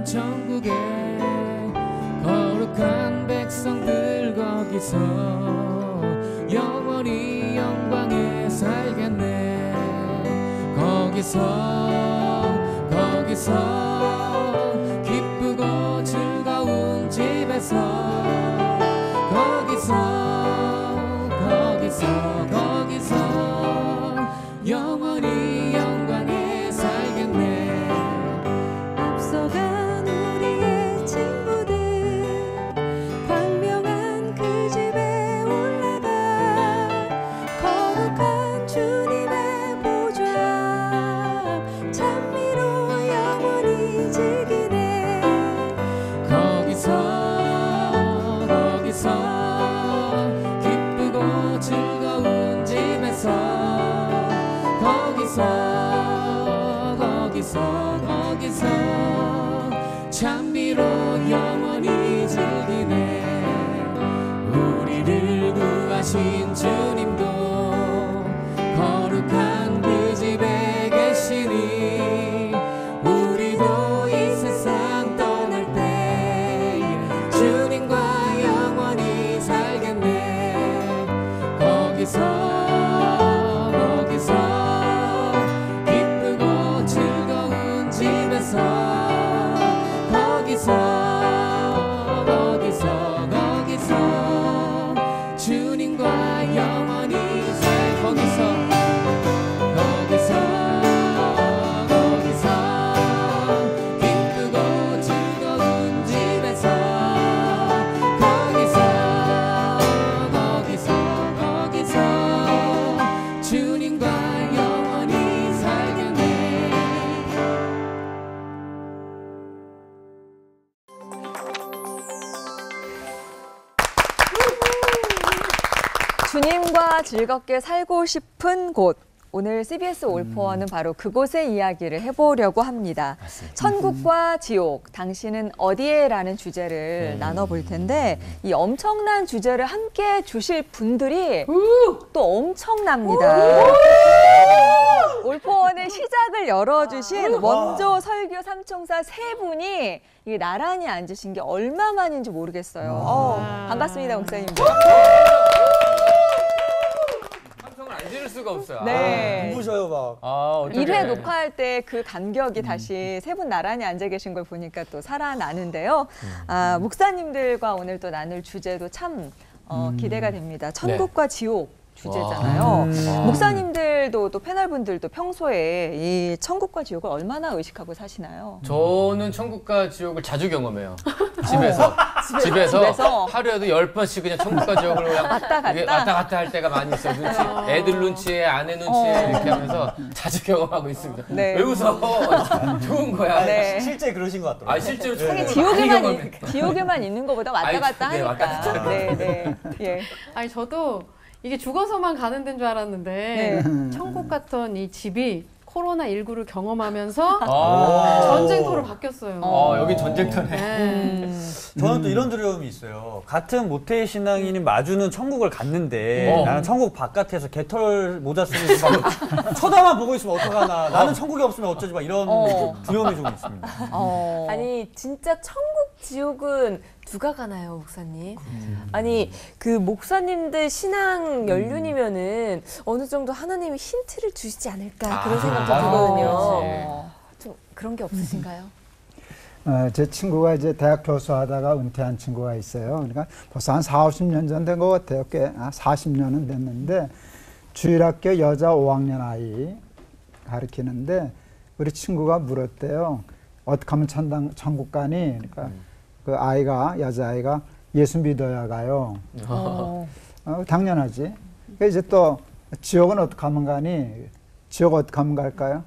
천국에 거룩한 백성들 거기서 영원히 영광에 살겠네. 거기서 기쁘고 즐거운 집에서 거기서 영원히 영광에 살겠네. 앞서간 우리의 친구들 광명한 그 집에 올라가 거룩한 주님의 보좌 찬미로 영원히 즐기네. 거기서 기쁘고 즐거운 집에서 거기서 찬미로 영원히 즐기네. 우리를 구하신 주님도 거룩한 그 집에 계시니 우리도 이 세상 떠날 때 주님과 영원히 살겠네. 거기서 기쁘고 즐거운 집에서 거기서 주님과 영원히 살. 거기서 기쁘고 즐거운 집에서 거기서 주님과 영원히 살겠네. 주님과 즐겁게 살고 싶은 곳. 오늘 CBS 올포원은 바로 그곳의 이야기를 해보려고 합니다. 맞습니다. 천국과 지옥, 당신은 어디에? 라는 주제를 나눠볼 텐데 이 엄청난 주제를 함께 주실 분들이 또 엄청납니다. 올포원의 시작을 열어주신 원조 설교 삼총사 세 분이 이게 나란히 앉으신 게 얼마만인지 모르겠어요. 반갑습니다, 목사님. 안 지를 수가 없어요. 네. 눈부셔요 막. 1회 녹화할 때 그 간격이 다시 세 분 나란히 앉아 계신 걸 보니까 또 살아나는데요. 목사님들과 오늘 또 나눌 주제도 참 기대가 됩니다. 천국과 지옥 주제잖아요. 목사님들도 또 패널분들도 평소에 이 천국과 지옥을 얼마나 의식하고 사시나요? 저는 천국과 지옥을 자주 경험해요. 집에서 하루에도 10번씩 그냥 천국과 지옥을 그냥 왔다 갔다 할 때가 많이 있어요. 애들 눈치에 아내 눈치에 이렇게 하면서 자주 경험하고 있습니다. 네. 왜 웃어? 좋은 거야. 네. 실제 그러신 것 같더라고요. 실제로 하긴 천국을 지옥에만 있는 것보다 왔다 갔다 네, 하니까. 왔다 갔다. 네. 예. 아니 저도 이게 죽어서만 가는 데인 줄 알았는데 천국 같던 이 집이 코로나19를 경험하면서 전쟁터로 바뀌었어요. 여기 전쟁터네. 저는 또 이런 두려움이 있어요. 같은 모태 신앙인이 마주는 천국을 갔는데 나는 천국 바깥에서 개털 모자 쓰고 막 쳐다만 보고 있으면 어떡하나. 나는 천국에 없으면 어쩌지 막 이런 두려움이 좀 있습니다. 아니 진짜 천국 지옥은 누가 가나요, 목사님? 아니 그 목사님들 신앙 연륜이면은 어느 정도 하나님이 힌트를 주시지 않을까 그런 생각도 들거든요. 좀 그런 게 없으신가요? 제 친구가 이제 대학 교수하다가 은퇴한 친구가 있어요. 그러니까 벌써 한 40년 전 된 것 같아요. 꽤 40년은 됐는데 주일학교 여자 5학년 아이 가르치는데 우리 친구가 물었대요. 어떻게 하면 천국 가니? 그러니까 그 여자아이가 예수 믿어야 가요. 당연하지. 그러니까 이제 또 지옥은 어떻게 하면 가니? 지옥 어떻게 하면 갈까요?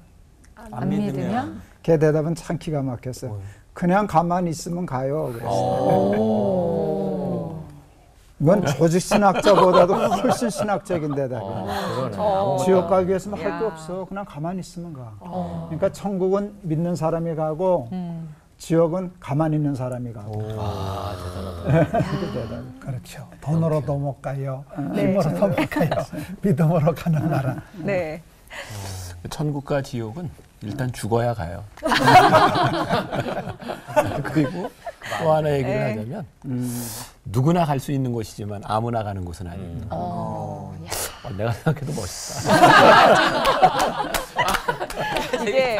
안 믿으면? 걔 대답은 참 기가 막혔어요. 그냥 가만히 있으면 가요. 그랬어요. 이건 조직 신학자보다도 훨씬 신학적인 대답이에요. 지옥 가기 위해서는 할 게 없어. 그냥 가만히 있으면 가. 그러니까 천국은 믿는 사람이 가고 지옥은 가만히 있는 사람이 가고. 대단하다. 그렇죠. 돈으로도 못 가요. 힘으로도 못 가요. 믿음으로 가는 나라. 네. 천국과 지옥은 일단 죽어야 가요. 그리고 또 하나 얘기를 하자면 누구나 갈 수 있는 곳이지만 아무나 가는 곳은 아닙니다. 내가 생각해도 멋있다. 이게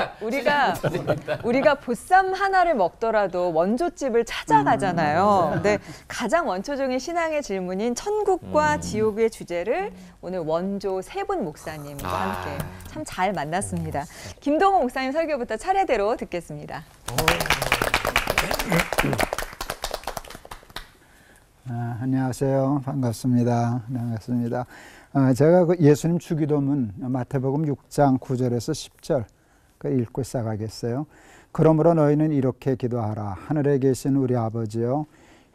우리가 보쌈 하나를 먹더라도 원조집을 찾아가잖아요. 근데 가장 원초적인 신앙의 질문인 천국과 지옥의 주제를 오늘 원조 세 분 목사님과 함께 참 잘 만났습니다. 김동호 목사님 설교부터 차례대로 듣겠습니다. 안녕하세요. 반갑습니다. 반갑습니다. 제가 그 예수님 주기도문 마태복음 6장 9절에서 10절 읽고 시작하겠어요. 그러므로 너희는 이렇게 기도하라. 하늘에 계신 우리 아버지여,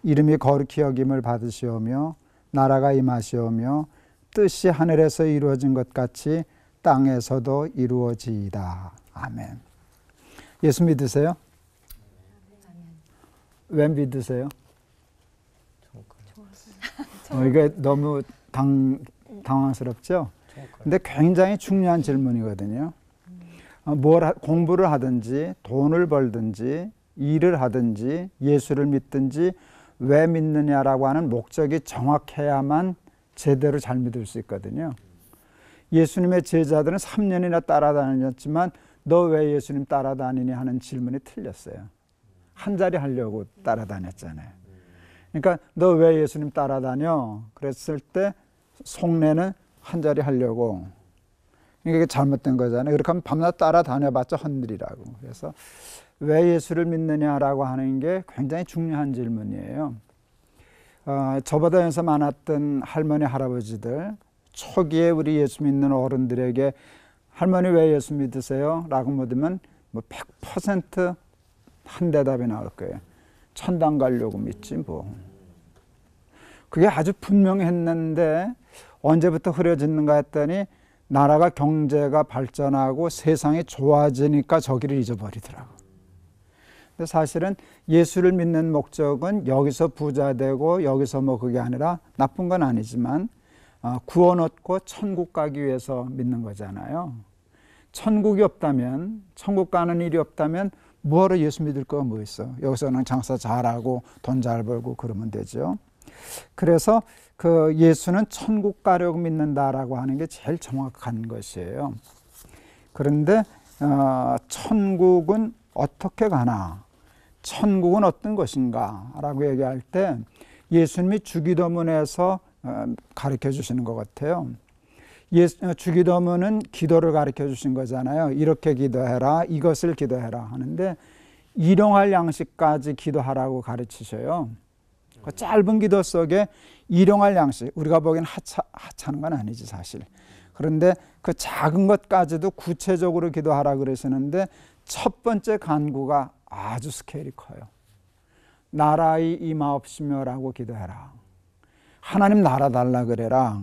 이름이 거룩히 여김을 받으시오며 나라가 임하시오며 뜻이 하늘에서 이루어진 것 같이 땅에서도 이루어지이다. 아멘. 예수 믿으세요? 왜 믿으세요? 이게 너무 당황스럽죠? 근데 굉장히 중요한 질문이거든요. 공부를 하든지 돈을 벌든지 일을 하든지 예수를 믿든지 왜 믿느냐라고 하는 목적이 정확해야만 제대로 잘 믿을 수 있거든요. 예수님의 제자들은 3년이나 따라다녔지만 너 왜 예수님 따라다니니 하는 질문이 틀렸어요. 한 자리 하려고 따라다녔잖아요. 그러니까 너 왜 예수님 따라다녀? 그랬을 때 속내는 한 자리 하려고. 이게 잘못된 거잖아요. 그렇게 하면 밤낮 따라다녀봤자 헛일이라고. 그래서 왜 예수를 믿느냐라고 하는 게 굉장히 중요한 질문이에요. 저보다 연세 많았던 할머니, 할아버지들, 초기에 우리 예수 믿는 어른들에게 할머니 왜 예수 믿으세요? 라고 묻으면 뭐 100% 한 대답이 나올 거예요. 천당 가려고 믿지 뭐. 그게 아주 분명했는데 언제부터 흐려졌는가 했더니 나라가 경제가 발전하고 세상이 좋아지니까 저기를 잊어버리더라고. 근데 사실은 예수를 믿는 목적은 여기서 부자 되고 여기서 뭐 그게 아니라 나쁜 건 아니지만 구원 얻고 천국 가기 위해서 믿는 거잖아요. 천국이 없다면, 천국 가는 일이 없다면 뭐하러 예수 믿을 거가 뭐 있어. 여기서는 장사 잘하고 돈 잘 벌고 그러면 되죠. 그래서 그 예수는 천국 가려고 믿는다라고 하는 게 제일 정확한 것이에요. 그런데 천국은 어떻게 가나? 천국은 어떤 것인가? 라고 얘기할 때 예수님이 주기도문에서 가르쳐 주시는 것 같아요. 주기도문은 기도를 가르쳐 주신 거잖아요. 이렇게 기도해라, 이것을 기도해라 하는데 일용할 양식까지 기도하라고 가르치셔요. 그 짧은 기도 속에 일용할 양식, 우리가 보기엔 하찮은 건 아니지 사실. 그런데 그 작은 것까지도 구체적으로 기도하라 그러시는데 첫 번째 간구가 아주 스케일이 커요. 나라의 임하옵시며라고 기도해라. 하나님 나라 달라 그래라.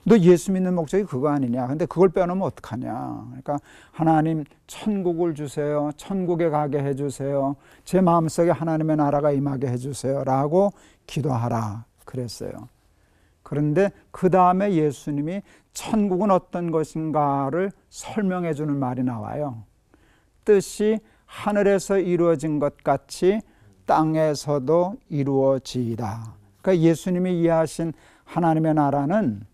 너 예수 믿는 목적이 그거 아니냐. 근데 그걸 빼놓으면 어떡하냐. 그러니까 하나님 천국을 주세요. 천국에 가게 해주세요. 제 마음속에 하나님의 나라가 임하게 해주세요. 라고 기도하라 그랬어요. 그런데 그 다음에 예수님이 천국은 어떤 것인가를 설명해 주는 말이 나와요. 뜻이 하늘에서 이루어진 것 같이 땅에서도 이루어지이다. 그러니까 예수님이 이해하신 하나님의 나라는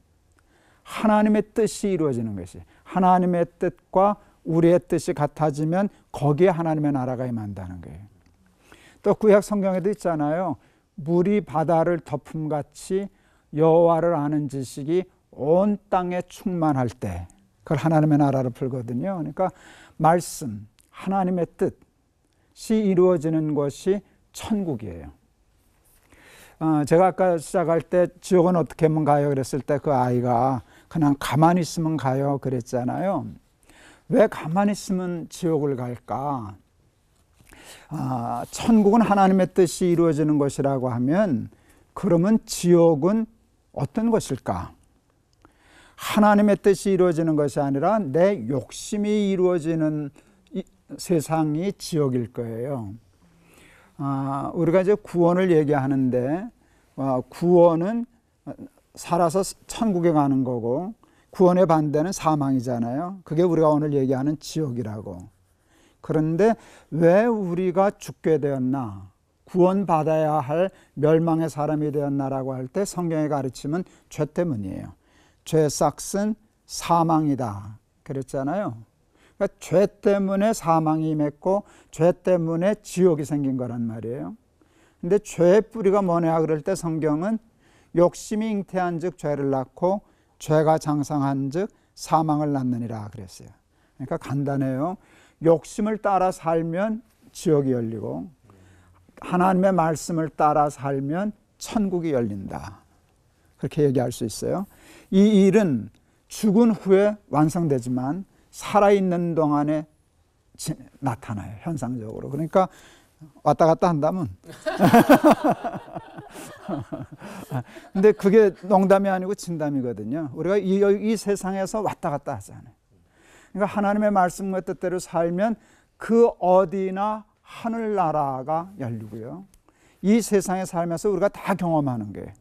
하나님의 뜻이 이루어지는 것이, 하나님의 뜻과 우리의 뜻이 같아지면 거기에 하나님의 나라가 임한다는 거예요. 또 구약 성경에도 있잖아요. 물이 바다를 덮음같이 여호와를 아는 지식이 온 땅에 충만할 때 그걸 하나님의 나라로 풀거든요. 그러니까 말씀, 하나님의 뜻이 이루어지는 것이 천국이에요. 제가 아까 시작할 때 지옥은 어떻게 하면 가요? 그랬을 때 그 아이가 그냥 가만히 있으면 가요 그랬잖아요. 왜 가만히 있으면 지옥을 갈까? 천국은 하나님의 뜻이 이루어지는 것이라고 하면 그러면 지옥은 어떤 것일까? 하나님의 뜻이 이루어지는 것이 아니라 내 욕심이 이루어지는 세상이 지옥일 거예요. 우리가 이제 구원을 얘기하는데 구원은 살아서 천국에 가는 거고 구원의 반대는 사망이잖아요. 그게 우리가 오늘 얘기하는 지옥이라고. 그런데 왜 우리가 죽게 되었나? 구원받아야 할 멸망의 사람이 되었나라고 할 때 성경의 가르침은 죄 때문이에요. 죄의 싹은 사망이다 그랬잖아요. 그러니까 죄 때문에 사망이 임했고 죄 때문에 지옥이 생긴 거란 말이에요. 근데 죄의 뿌리가 뭐냐 그럴 때 성경은 욕심이 잉태한 즉 죄를 낳고 죄가 장성한 즉 사망을 낳느니라 그랬어요. 그러니까 간단해요. 욕심을 따라 살면 지옥이 열리고 하나님의 말씀을 따라 살면 천국이 열린다. 그렇게 얘기할 수 있어요. 이 일은 죽은 후에 완성되지만 살아있는 동안에 나타나요. 현상적으로. 그러니까 왔다 갔다 한다면 근데 그게 농담이 아니고 진담이거든요. 우리가 이 세상에서 왔다 갔다 하잖아요. 그러니까 하나님의 말씀과 뜻대로 살면 그 어디나 하늘나라가 열리고요. 이 세상에 살면서 우리가 다 경험하는 게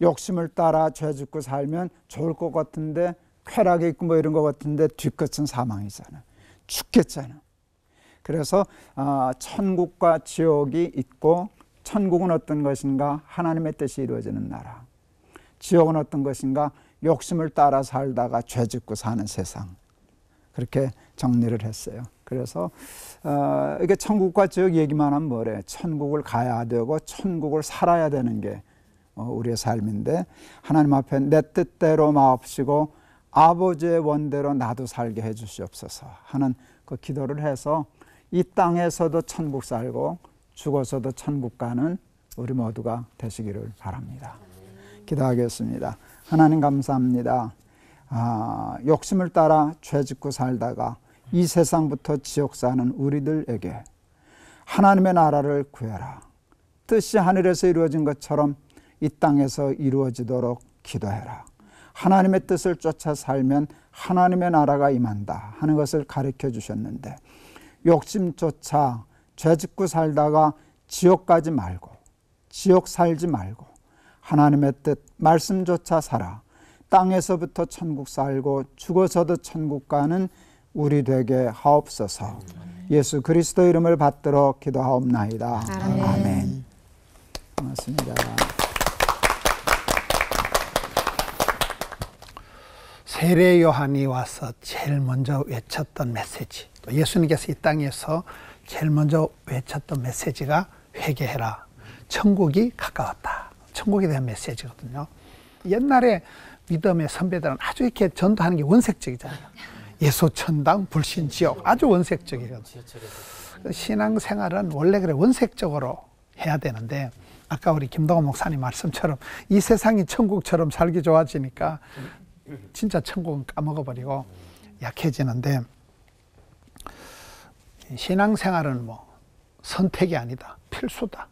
욕심을 따라 죄 짓고 살면 좋을 것 같은데 쾌락이 있고 뭐 이런 것 같은데 뒷끝은 사망이잖아요. 죽겠잖아요. 그래서 천국과 지옥이 있고 천국은 어떤 것인가? 하나님의 뜻이 이루어지는 나라. 지옥은 어떤 것인가? 욕심을 따라 살다가 죄 짓고 사는 세상. 그렇게 정리를 했어요. 그래서 이게 천국과 지옥 얘기만 하면 뭐래? 천국을 가야 되고 천국을 살아야 되는 게 우리의 삶인데 하나님 앞에 내 뜻대로 마옵시고 아버지의 원대로 나도 살게 해 주시옵소서 하는 그 기도를 해서 이 땅에서도 천국 살고 죽어서도 천국 가는 우리 모두가 되시기를 바랍니다. 기도하겠습니다. 하나님 감사합니다. 욕심을 따라 죄 짓고 살다가 이 세상부터 지옥 사는 우리들에게 하나님의 나라를 구해라. 뜻이 하늘에서 이루어진 것처럼 이 땅에서 이루어지도록 기도해라. 하나님의 뜻을 쫓아 살면 하나님의 나라가 임한다 하는 것을 가르쳐 주셨는데 욕심 쫓아 죄 짓고 살다가 지옥 가지 말고 지옥 살지 말고 하나님의 뜻 말씀조차 살아 땅에서부터 천국 살고 죽어서도 천국 가는 우리 되게 하옵소서. 예수 그리스도 이름을 받들어 기도하옵나이다. 아멘. 고맙습니다. 세례 요한이 와서 제일 먼저 외쳤던 메시지, 또 예수님께서 이 땅에서 제일 먼저 외쳤던 메시지가 회개해라. 천국이 가까웠다. 천국에 대한 메시지거든요. 옛날에 믿음의 선배들은 아주 이렇게 전도하는 게 원색적이잖아요. 예수천당, 불신지옥 아주 원색적이거든요. 신앙생활은 원래 그래 원색적으로 해야 되는데 아까 우리 김동원 목사님 말씀처럼 이 세상이 천국처럼 살기 좋아지니까 진짜 천국은 까먹어버리고 약해지는데 신앙생활은 뭐 선택이 아니다. 필수다.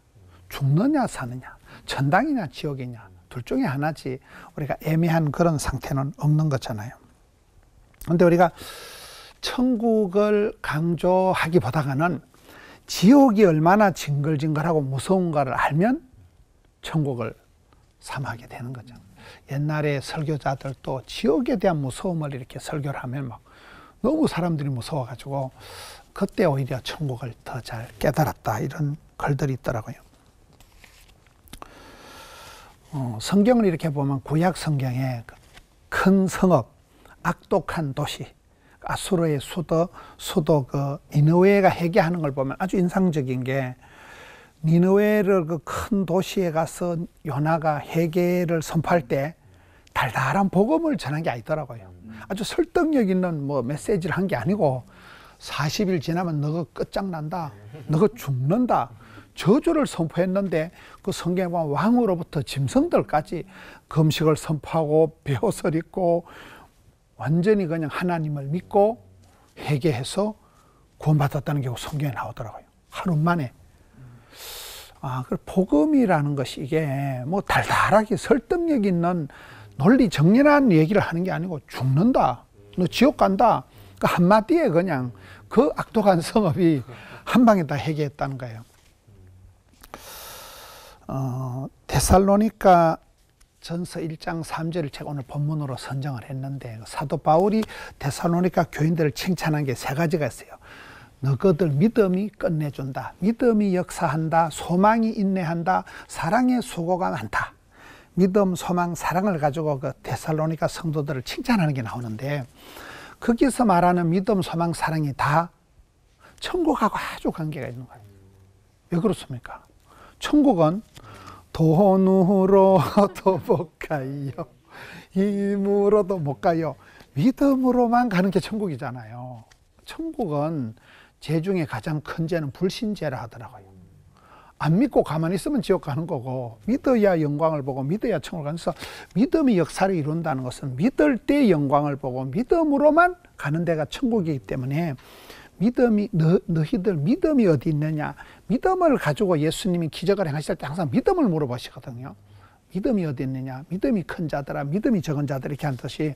죽느냐 사느냐, 천당이냐 지옥이냐 둘 중에 하나지 우리가 애매한 그런 상태는 없는 거잖아요. 그런데 우리가 천국을 강조하기보다는 지옥이 얼마나 징글징글하고 무서운가를 알면 천국을 삼하게 되는 거죠. 옛날에 설교자들도 지옥에 대한 무서움을 이렇게 설교를 하면 막 너무 사람들이 무서워가지고 그때 오히려 천국을 더 잘 깨달았다 이런 글들이 있더라고요. 성경을 이렇게 보면 구약 성경에 큰 성읍, 악독한 도시, 아수르의 수도 그 니느웨가 회개하는 걸 보면 아주 인상적인 게 니느웨를 그 큰 도시에 가서 요나가 회개를 선포할 때 달달한 복음을 전한 게 아니더라고요. 아주 설득력 있는 뭐 메시지를 한 게 아니고 40일 지나면 너가 끝장난다, 너가 죽는다, 저주를 선포했는데 그 성경에 보면 왕으로부터 짐승들까지 금식을 선포하고 베옷을 입고 완전히 그냥 하나님을 믿고 회개해서 구원받았다는 게 성경에 나오더라고요. 하루 만에. 그 복음이라는 것이 이게 뭐 달달하게 설득력 있는 논리 정연한 얘기를 하는 게 아니고 죽는다, 너 지옥 간다. 그 한마디에 그냥 그 악독한 성읍이 한 방에 다 회개했다는 거예요. 데살로니가 전서 1장 3절을 제가 오늘 본문으로 선정을 했는데 사도 바울이 데살로니가 교인들을 칭찬한 게 3가지가 있어요. 너희들 믿음이 끝내준다. 믿음이 역사한다. 소망이 인내한다. 사랑의 수고가 많다. 믿음, 소망, 사랑을 가지고 그 데살로니가 성도들을 칭찬하는 게 나오는데 거기서 말하는 믿음, 소망, 사랑이 다 천국하고 아주 관계가 있는 거예요. 왜 그렇습니까? 천국은 돈으로도 못 가요. 힘으로도 못 가요. 믿음으로만 가는 게 천국이잖아요. 천국은 죄 중에 가장 큰 죄는 불신죄라 하더라고요. 안 믿고 가만히 있으면 지옥 가는 거고 믿어야 영광을 보고 믿어야 천국을 가면서 믿음이 역사를 이룬다는 것은 믿을 때 영광을 보고 믿음으로만 가는 데가 천국이기 때문에 믿음이 너희들 믿음이 어디 있느냐. 믿음을 가지고 예수님이 기적을 행하실 때 항상 믿음을 물어보시거든요. 믿음이 어디 있느냐. 믿음이 큰 자들아 믿음이 적은 자들 이렇게 하는 듯이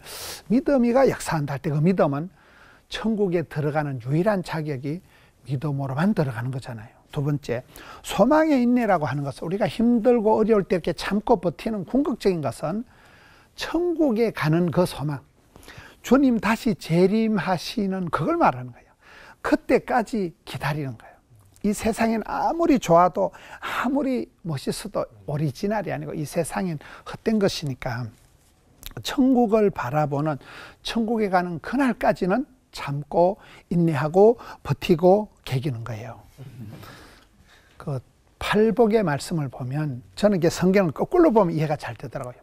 믿음이가 역사한다 할 때 그 믿음은 천국에 들어가는 유일한 자격이 믿음으로만 들어가는 거잖아요. 두 번째, 소망의 인내라고 하는 것은 우리가 힘들고 어려울 때 이렇게 참고 버티는 궁극적인 것은 천국에 가는 그 소망, 주님 다시 재림하시는 그걸 말하는 거예요. 그때까지 기다리는 거예요. 이 세상엔 아무리 좋아도 아무리 멋있어도 오리지널이 아니고 이 세상엔 헛된 것이니까 천국을 바라보는 천국에 가는 그날까지는 참고 인내하고 버티고 개기는 거예요. 그 팔복의 말씀을 보면 저는 이게 성경을 거꾸로 보면 이해가 잘 되더라고요.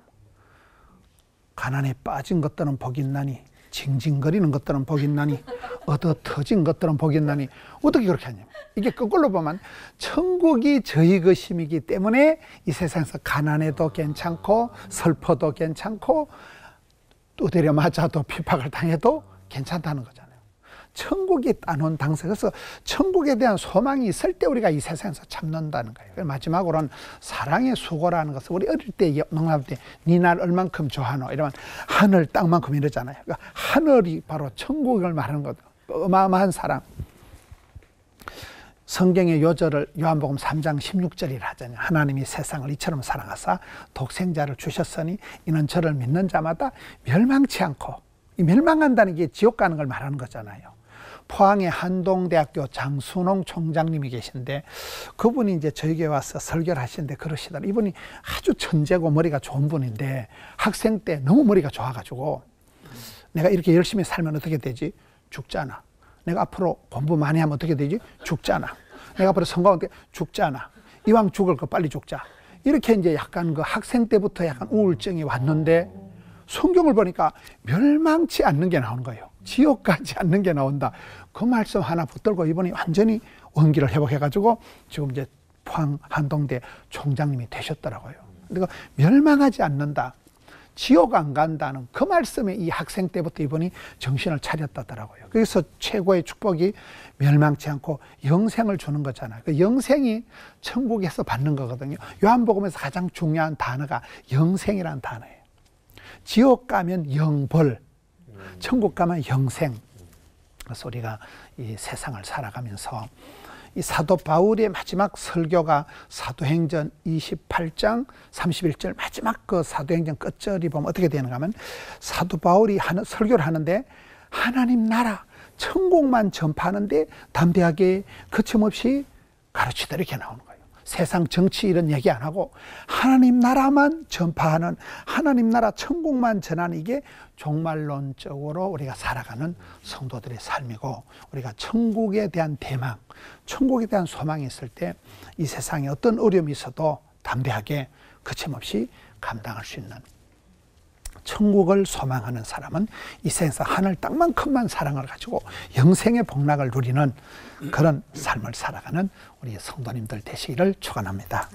가난에 빠진 것들은 복이 있나니 징징거리는 것들은 복이 있나니 얻어 터진 것들은 복이 있나니 어떻게 그렇게 하냐면 이게 거꾸로 보면 천국이 저희 것임이기 때문에 이 세상에서 가난해도 괜찮고 슬퍼도 괜찮고 두드려 맞아도 핍박을 당해도 괜찮다는 거잖아요. 천국이 따놓은 당사. 그래서 천국에 대한 소망이 있을 때 우리가 이 세상에서 참는다는 거예요. 마지막으로는 사랑의 수고라는 것을 우리 어릴 때 농담할 때 니 날 얼만큼 좋아하노 이러면 하늘 땅만큼 이러잖아요. 그러니까 하늘이 바로 천국을 말하는 거죠. 어마어마한 사랑. 성경의 요절을 요한복음 3장 16절이라 하잖아요. 하나님이 세상을 이처럼 사랑하사 독생자를 주셨으니 이는 저를 믿는 자마다 멸망치 않고, 이 멸망한다는 게 지옥 가는 걸 말하는 거잖아요. 포항의 한동대학교 장순홍 총장님이 계신데 그분이 이제 저희 교회 와서 설교를 하시는데 그러시더라고요. 이분이 아주 천재고 머리가 좋은 분인데 학생 때 너무 머리가 좋아가지고 내가 이렇게 열심히 살면 어떻게 되지? 죽잖아. 내가 앞으로 공부 많이 하면 어떻게 되지? 죽잖아. 내가 앞으로 성공하면 죽잖아. 이왕 죽을 거 빨리 죽자. 이렇게 이제 약간 그 학생 때부터 약간 우울증이 왔는데 성경을 보니까 멸망치 않는 게 나오는 거예요. 지옥 가지 않는 게 나온다. 그 말씀 하나 붙들고 이번에 완전히 원기를 회복해가지고 지금 이제 포항 한동대 총장님이 되셨더라고요. 그러니까 멸망하지 않는다. 지옥 안 간다는 그 말씀에 이 학생 때부터 이분이 정신을 차렸다더라고요. 그래서 최고의 축복이 멸망치 않고 영생을 주는 거잖아요. 그 영생이 천국에서 받는 거거든요. 요한복음에서 가장 중요한 단어가 영생이라는 단어예요. 지옥 가면 영벌, 천국 가면 영생. 그래서 우리가 이 세상을 살아가면서 이 사도 바울의 마지막 설교가 사도행전 28장 31절 마지막 그 사도행전 끝절이 보면 어떻게 되는가 하면 사도 바울이 설교를 하는데 하나님 나라 천국만 전파하는데 담대하게 거침없이 가르치다 이렇게 나오는 거예요. 세상 정치 이런 얘기 안 하고 하나님 나라만 전파하는, 하나님 나라 천국만 전하는 이게 종말론적으로 우리가 살아가는 성도들의 삶이고, 우리가 천국에 대한 대망, 천국에 대한 소망이 있을 때 이 세상에 어떤 어려움이 있어도 담대하게 거침없이 감당할 수 있는, 천국을 소망하는 사람은 이 세상에서 하늘 땅만큼만 사랑을 가지고 영생의 복락을 누리는 그런 삶을 살아가는 우리 성도님들 되시기를 축원합니다.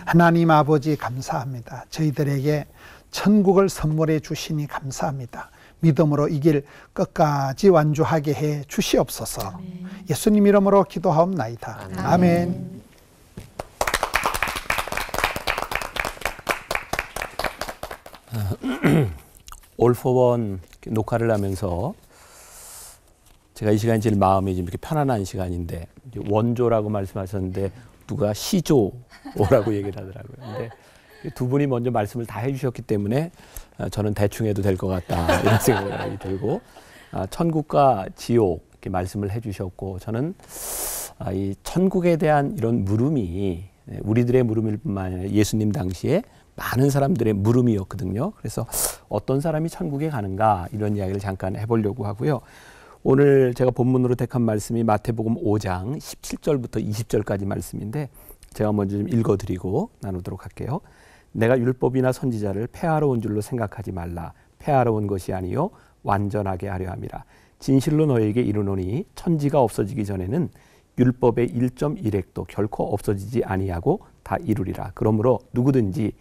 하나님 아버지 감사합니다. 저희들에게 천국을 선물해 주시니 감사합니다. 믿음으로 이 길 끝까지 완주하게 해 주시옵소서. 아멘. 예수님 이름으로 기도하옵나이다. 아멘. 아멘. 올 포원 녹화를 하면서 제가 이 시간이 제일 마음이 좀 이렇게 편안한 시간인데, 원조라고 말씀하셨는데 누가 시조라고 얘기를 하더라고요. 근데 두 분이 먼저 말씀을 다 해주셨기 때문에 저는 대충 해도 될 것 같다 이런 생각이 들고 천국과 지옥 이렇게 말씀을 해주셨고 저는 이 천국에 대한 이런 물음이 우리들의 물음일 뿐만 아니라 예수님 당시에 많은 사람들의 물음이었거든요. 그래서 어떤 사람이 천국에 가는가 이런 이야기를 잠깐 해보려고 하고요. 오늘 제가 본문으로 택한 말씀이 마태복음 5장 17절부터 20절까지 말씀인데 제가 먼저 좀 읽어드리고 나누도록 할게요. 내가 율법이나 선지자를 폐하러 온 줄로 생각하지 말라. 폐하러 온 것이 아니요 완전하게 하려 함이라. 진실로 너에게 이르노니 천지가 없어지기 전에는 율법의 1.1획도 결코 없어지지 아니하고 다 이루리라. 그러므로 누구든지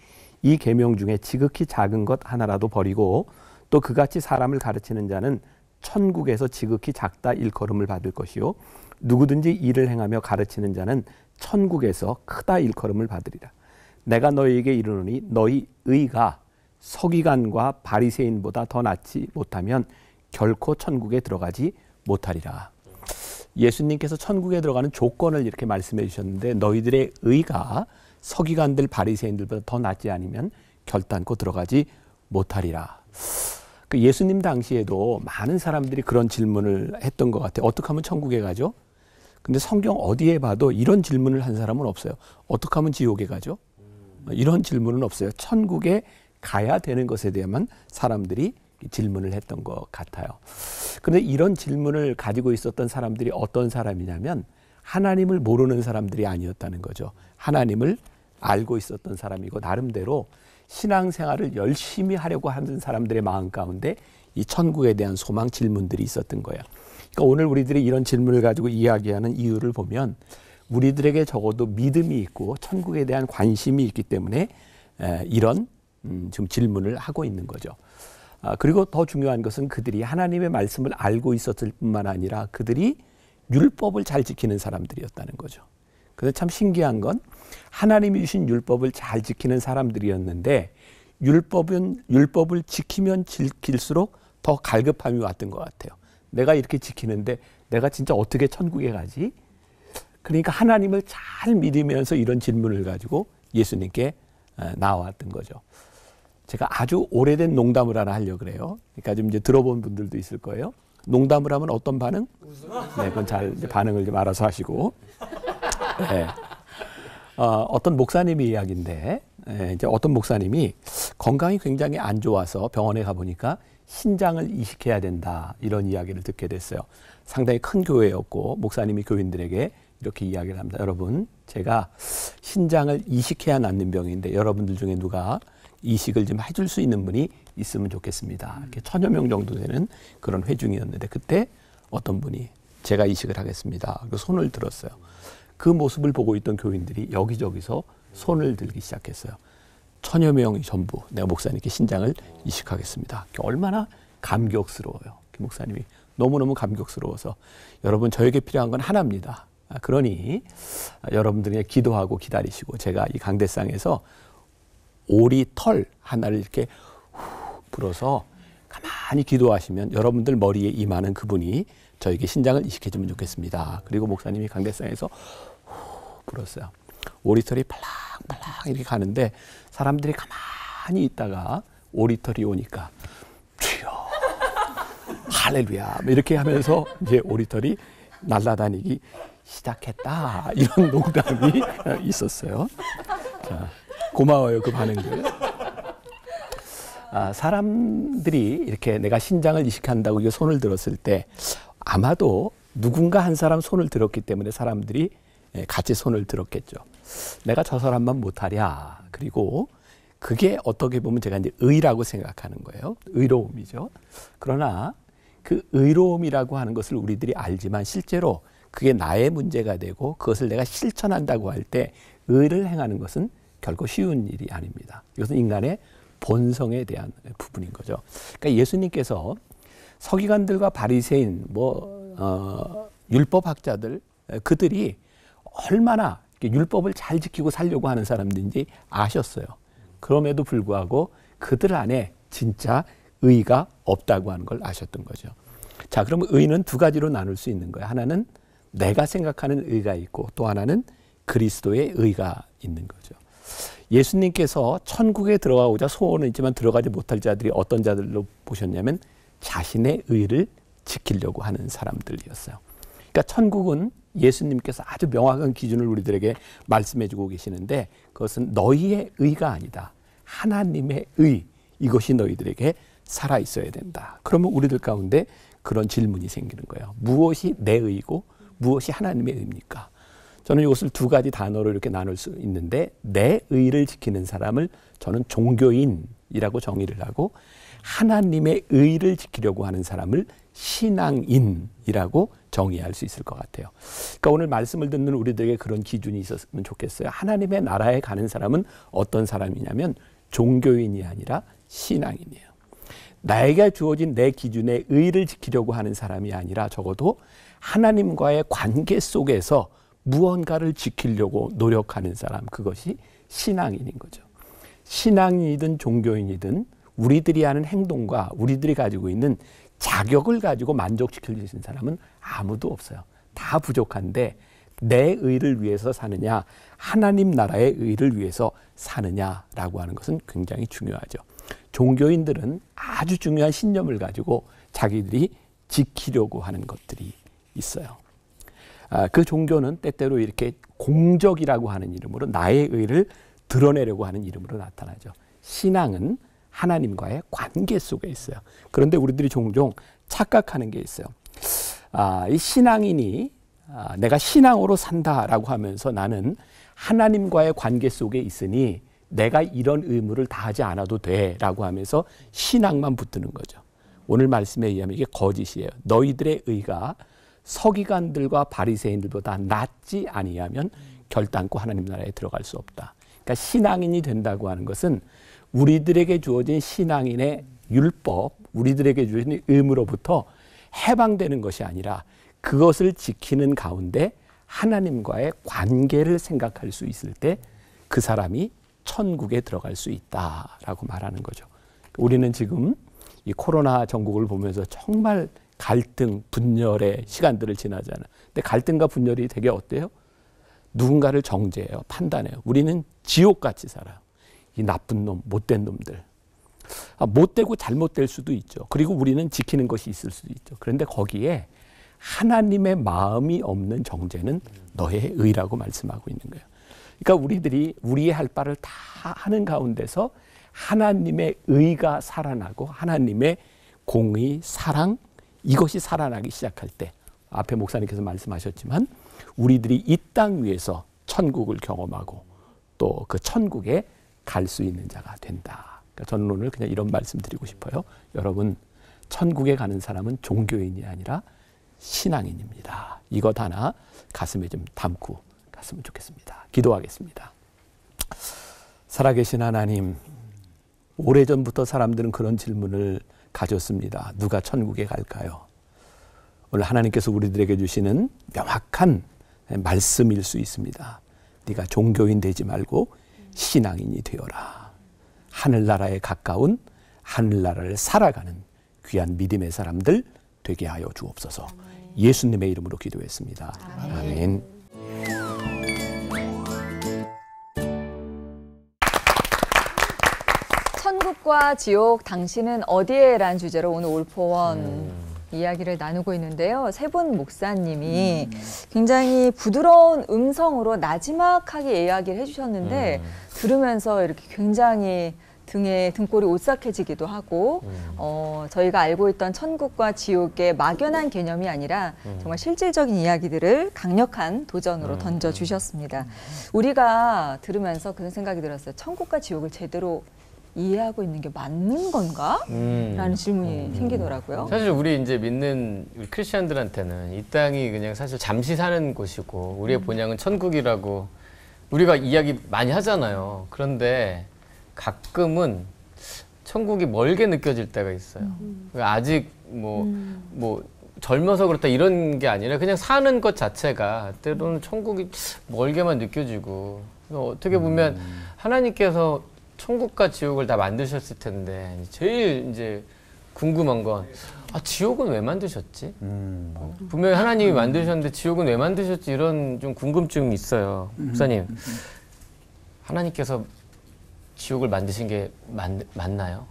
이 계명 중에 지극히 작은 것 하나라도 버리고 또 그같이 사람을 가르치는 자는 천국에서 지극히 작다 일컬음을 받을 것이요 누구든지 이를 행하며 가르치는 자는 천국에서 크다 일컬음을 받으리라. 내가 너희에게 이르노니 너희 의가 서기관과 바리새인보다 더 낫지 못하면 결코 천국에 들어가지 못하리라. 예수님께서 천국에 들어가는 조건을 이렇게 말씀해 주셨는데 너희들의 의가 서기관들 바리새인들보다 더 낫지 않으면 결단코 들어가지 못하리라. 그 예수님 당시에도 많은 사람들이 그런 질문을 했던 것 같아요. 어떻게 하면 천국에 가죠? 근데 성경 어디에 봐도 이런 질문을 한 사람은 없어요. 어떻게 하면 지옥에 가죠? 이런 질문은 없어요. 천국에 가야 되는 것에 대해만 사람들이 질문을 했던 것 같아요. 그런데 이런 질문을 가지고 있었던 사람들이 어떤 사람이냐면 하나님을 모르는 사람들이 아니었다는 거죠. 하나님을 알고 있었던 사람이고 나름대로 신앙생활을 열심히 하려고 하는 사람들의 마음 가운데 이 천국에 대한 소망 질문들이 있었던 거예요. 그러니까 오늘 우리들이 이런 질문을 가지고 이야기하는 이유를 보면 우리들에게 적어도 믿음이 있고 천국에 대한 관심이 있기 때문에 이런 지금 질문을 하고 있는 거죠. 그리고 더 중요한 것은 그들이 하나님의 말씀을 알고 있었을 뿐만 아니라 그들이 율법을 잘 지키는 사람들이었다는 거죠. 그래서 참 신기한 건 하나님이 주신 율법을 잘 지키는 사람들이었는데 율법을 지키면 지킬수록 더 갈급함이 왔던 것 같아요. 내가 이렇게 지키는데 내가 진짜 어떻게 천국에 가지? 그러니까 하나님을 잘 믿으면서 이런 질문을 가지고 예수님께 나왔던 거죠. 제가 아주 오래된 농담을 하나 하려고 그래요. 그러니까 좀 이제 들어본 분들도 있을 거예요. 농담을 하면 어떤 반응? 네, 그건 잘 이제 반응을 좀 알아서 하시고. 네. 어떤 목사님의 이야기인데, 이제 어떤 목사님이 건강이 굉장히 안 좋아서 병원에 가보니까 신장을 이식해야 된다 이런 이야기를 듣게 됐어요. 상당히 큰 교회였고 목사님이 교인들에게 이렇게 이야기를 합니다. 여러분, 제가 신장을 이식해야 낫는 병인데 여러분들 중에 누가 이식을 좀 해줄 수 있는 분이 있으면 좋겠습니다. 이렇게 1000여 명 정도 되는 그런 회중이었는데 그때 어떤 분이 제가 이식을 하겠습니다. 그리고 손을 들었어요. 그 모습을 보고 있던 교인들이 여기저기서 손을 들기 시작했어요. 1000여 명이 전부 내가 목사님께 신장을 이식하겠습니다. 얼마나 감격스러워요. 목사님이 너무너무 감격스러워서 여러분 저에게 필요한 건 하나입니다. 그러니 여러분들이 기도하고 기다리시고 제가 이 강대상에서 오리 털 하나를 이렇게 불어서 가만히 기도하시면 여러분들 머리에 임하는 그분이 저에게 신장을 이식해주면 좋겠습니다. 그리고 목사님이 강대상에서 불었어요. 오리털이 팔랑팔랑 이렇게 가는데 사람들이 가만히 있다가 오리털이 오니까 주여 할렐루야 이렇게 하면서 이제 오리털이 날아다니기 시작했다 이런 농담이 있었어요. 자, 고마워요 그 반응들. 사람들이 이렇게 내가 신장을 이식한다고 이거 손을 들었을 때 아마도 누군가 한 사람 손을 들었기 때문에 사람들이 같이 손을 들었겠죠. 내가 저 사람만 못하랴. 그리고 그게 어떻게 보면 제가 이제 의라고 생각하는 거예요. 의로움이죠. 그러나 그 의로움이라고 하는 것을 우리들이 알지만 실제로 그게 나의 문제가 되고 그것을 내가 실천한다고 할 때 의를 행하는 것은 결코 쉬운 일이 아닙니다. 이것은 인간의 본성에 대한 부분인 거죠. 그러니까 예수님께서 서기관들과 바리새인, 율법학자들 그들이 얼마나 율법을 잘 지키고 살려고 하는 사람들인지 아셨어요. 그럼에도 불구하고 그들 안에 진짜 의가 없다고 하는 걸 아셨던 거죠. 자, 그러면 의는 두 가지로 나눌 수 있는 거예요. 하나는 내가 생각하는 의가 있고 또 하나는 그리스도의 의가 있는 거죠. 예수님께서 천국에 들어가고자 소원은 있지만 들어가지 못할 자들이 어떤 자들로 보셨냐면 자신의 의를 지키려고 하는 사람들이었어요. 그러니까 천국은 예수님께서 아주 명확한 기준을 우리들에게 말씀해 주고 계시는데 그것은 너희의 의가 아니다. 하나님의 의, 이것이 너희들에게 살아 있어야 된다. 그러면 우리들 가운데 그런 질문이 생기는 거예요. 무엇이 내 의고 무엇이 하나님의 의입니까? 저는 이것을 두 가지 단어로 이렇게 나눌 수 있는데 내 의를 지키는 사람을 저는 종교인이라고 정의를 하고 하나님의 의를 지키려고 하는 사람을 신앙인이라고 정의할 수 있을 것 같아요. 그러니까 오늘 말씀을 듣는 우리들에게 그런 기준이 있었으면 좋겠어요. 하나님의 나라에 가는 사람은 어떤 사람이냐면 종교인이 아니라 신앙인이에요. 나에게 주어진 내 기준의 의를 지키려고 하는 사람이 아니라 적어도 하나님과의 관계 속에서 무언가를 지키려고 노력하는 사람, 그것이 신앙인인 거죠. 신앙인이든 종교인이든 우리들이 하는 행동과 우리들이 가지고 있는 자격을 가지고 만족시킬 수 있는 사람은 아무도 없어요. 다 부족한데 내 의를 위해서 사느냐, 하나님 나라의 의를 위해서 사느냐라고 하는 것은 굉장히 중요하죠. 종교인들은 아주 중요한 신념을 가지고 자기들이 지키려고 하는 것들이 있어요. 그 종교는 때때로 이렇게 공적이라고 하는 이름으로 나의 의를 드러내려고 하는 이름으로 나타나죠. 신앙은 하나님과의 관계 속에 있어요. 그런데 우리들이 종종 착각하는 게 있어요. 이 신앙인이 내가 신앙으로 산다라고 하면서 나는 하나님과의 관계 속에 있으니 내가 이런 의무를 다하지 않아도 돼라고 하면서 신앙만 붙드는 거죠. 오늘 말씀에 의하면 이게 거짓이에요. 너희들의 의가 서기관들과 바리새인들보다 낫지 아니하면 결단코 하나님 나라에 들어갈 수 없다. 그러니까 신앙인이 된다고 하는 것은 우리들에게 주어진 신앙인의 율법, 우리들에게 주어진 의무로부터 해방되는 것이 아니라 그것을 지키는 가운데 하나님과의 관계를 생각할 수 있을 때 그 사람이 천국에 들어갈 수 있다라고 말하는 거죠. 우리는 지금 이 코로나 전국을 보면서 정말 갈등, 분열의 시간들을 지나잖아요. 근데 갈등과 분열이 되게 어때요? 누군가를 정죄해요. 판단해요. 우리는 지옥같이 살아요. 이 나쁜 놈, 못된 놈들. 못되고 잘못될 수도 있죠. 그리고 우리는 지키는 것이 있을 수도 있죠. 그런데 거기에 하나님의 마음이 없는 정죄는 너의 의라고 말씀하고 있는 거예요. 그러니까 우리들이 우리의 할 바를 다 하는 가운데서 하나님의 의가 살아나고 하나님의 공의, 사랑, 이것이 살아나기 시작할 때 앞에 목사님께서 말씀하셨지만 우리들이 이 땅 위에서 천국을 경험하고 또 그 천국에 갈 수 있는 자가 된다. 그러니까 저는 오늘 그냥 이런 말씀 드리고 싶어요. 여러분, 천국에 가는 사람은 종교인이 아니라 신앙인입니다. 이것 하나 가슴에 좀 담고 갔으면 좋겠습니다. 기도하겠습니다. 살아계신 하나님, 오래전부터 사람들은 그런 질문을 가졌습니다. 누가 천국에 갈까요? 오늘 하나님께서 우리들에게 주시는 명확한 말씀일 수 있습니다. 네가 종교인 되지 말고 신앙인이 되어라. 하늘나라에 가까운 하늘나라를 살아가는 귀한 믿음의 사람들 되게 하여 주옵소서. 예수님의 이름으로 기도했습니다. 아멘. 천국과 지옥, 당신은 어디에? 라는 주제로 오늘 올포원 이야기를 나누고 있는데요. 세 분 목사님이 굉장히 부드러운 음성으로 나지막하게 이야기를 해주셨는데 들으면서 이렇게 굉장히 등골이 오싹해지기도 하고 저희가 알고 있던 천국과 지옥의 막연한 개념이 아니라 정말 실질적인 이야기들을 강력한 도전으로 던져주셨습니다. 우리가 들으면서 그런 생각이 들었어요. 천국과 지옥을 제대로 이해하고 있는 게 맞는 건가? 라는 질문이 생기더라고요. 사실 우리 이제 믿는 우리 크리스천들한테는 이 땅이 그냥 사실 잠시 사는 곳이고 우리의 본향은 천국이라고 우리가 이야기 많이 하잖아요. 그런데 가끔은 천국이 멀게 느껴질 때가 있어요. 아직 뭐 젊어서 그렇다 이런 게 아니라 그냥 사는 것 자체가 때로는 천국이 멀게만 느껴지고 어떻게 보면 하나님께서 천국과 지옥을 다 만드셨을 텐데 제일 이제 궁금한 건 지옥은 왜 만드셨지? 분명히 하나님이 만드셨는데 지옥은 왜 만드셨지? 이런 좀 궁금증이 있어요. 목사님, 하나님께서 지옥을 만드신 게 맞나요?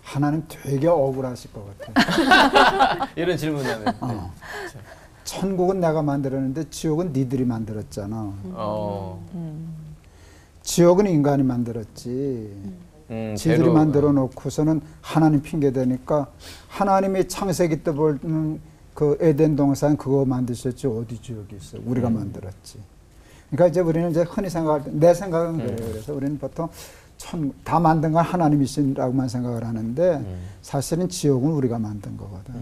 하나님 되게 억울하실 것 같아요. 이런 질문하면. 네. 천국은 내가 만들었는데 지옥은 니들이 만들었잖아. 지옥은 인간이 만들었지. 지들이 대로, 만들어 놓고서는 하나님 핑계 대니까 하나님이 창세기 때 보는 그 에덴 동산 그거 만드셨지 어디 지옥이 있어? 우리가 만들었지. 그러니까 이제 우리는 이제 흔히 생각할 때 내 생각은 그래요. 그래서 우리는 보통 다 만든 건 하나님이신라고만 생각을 하는데 사실은 지옥은 우리가 만든 거거든.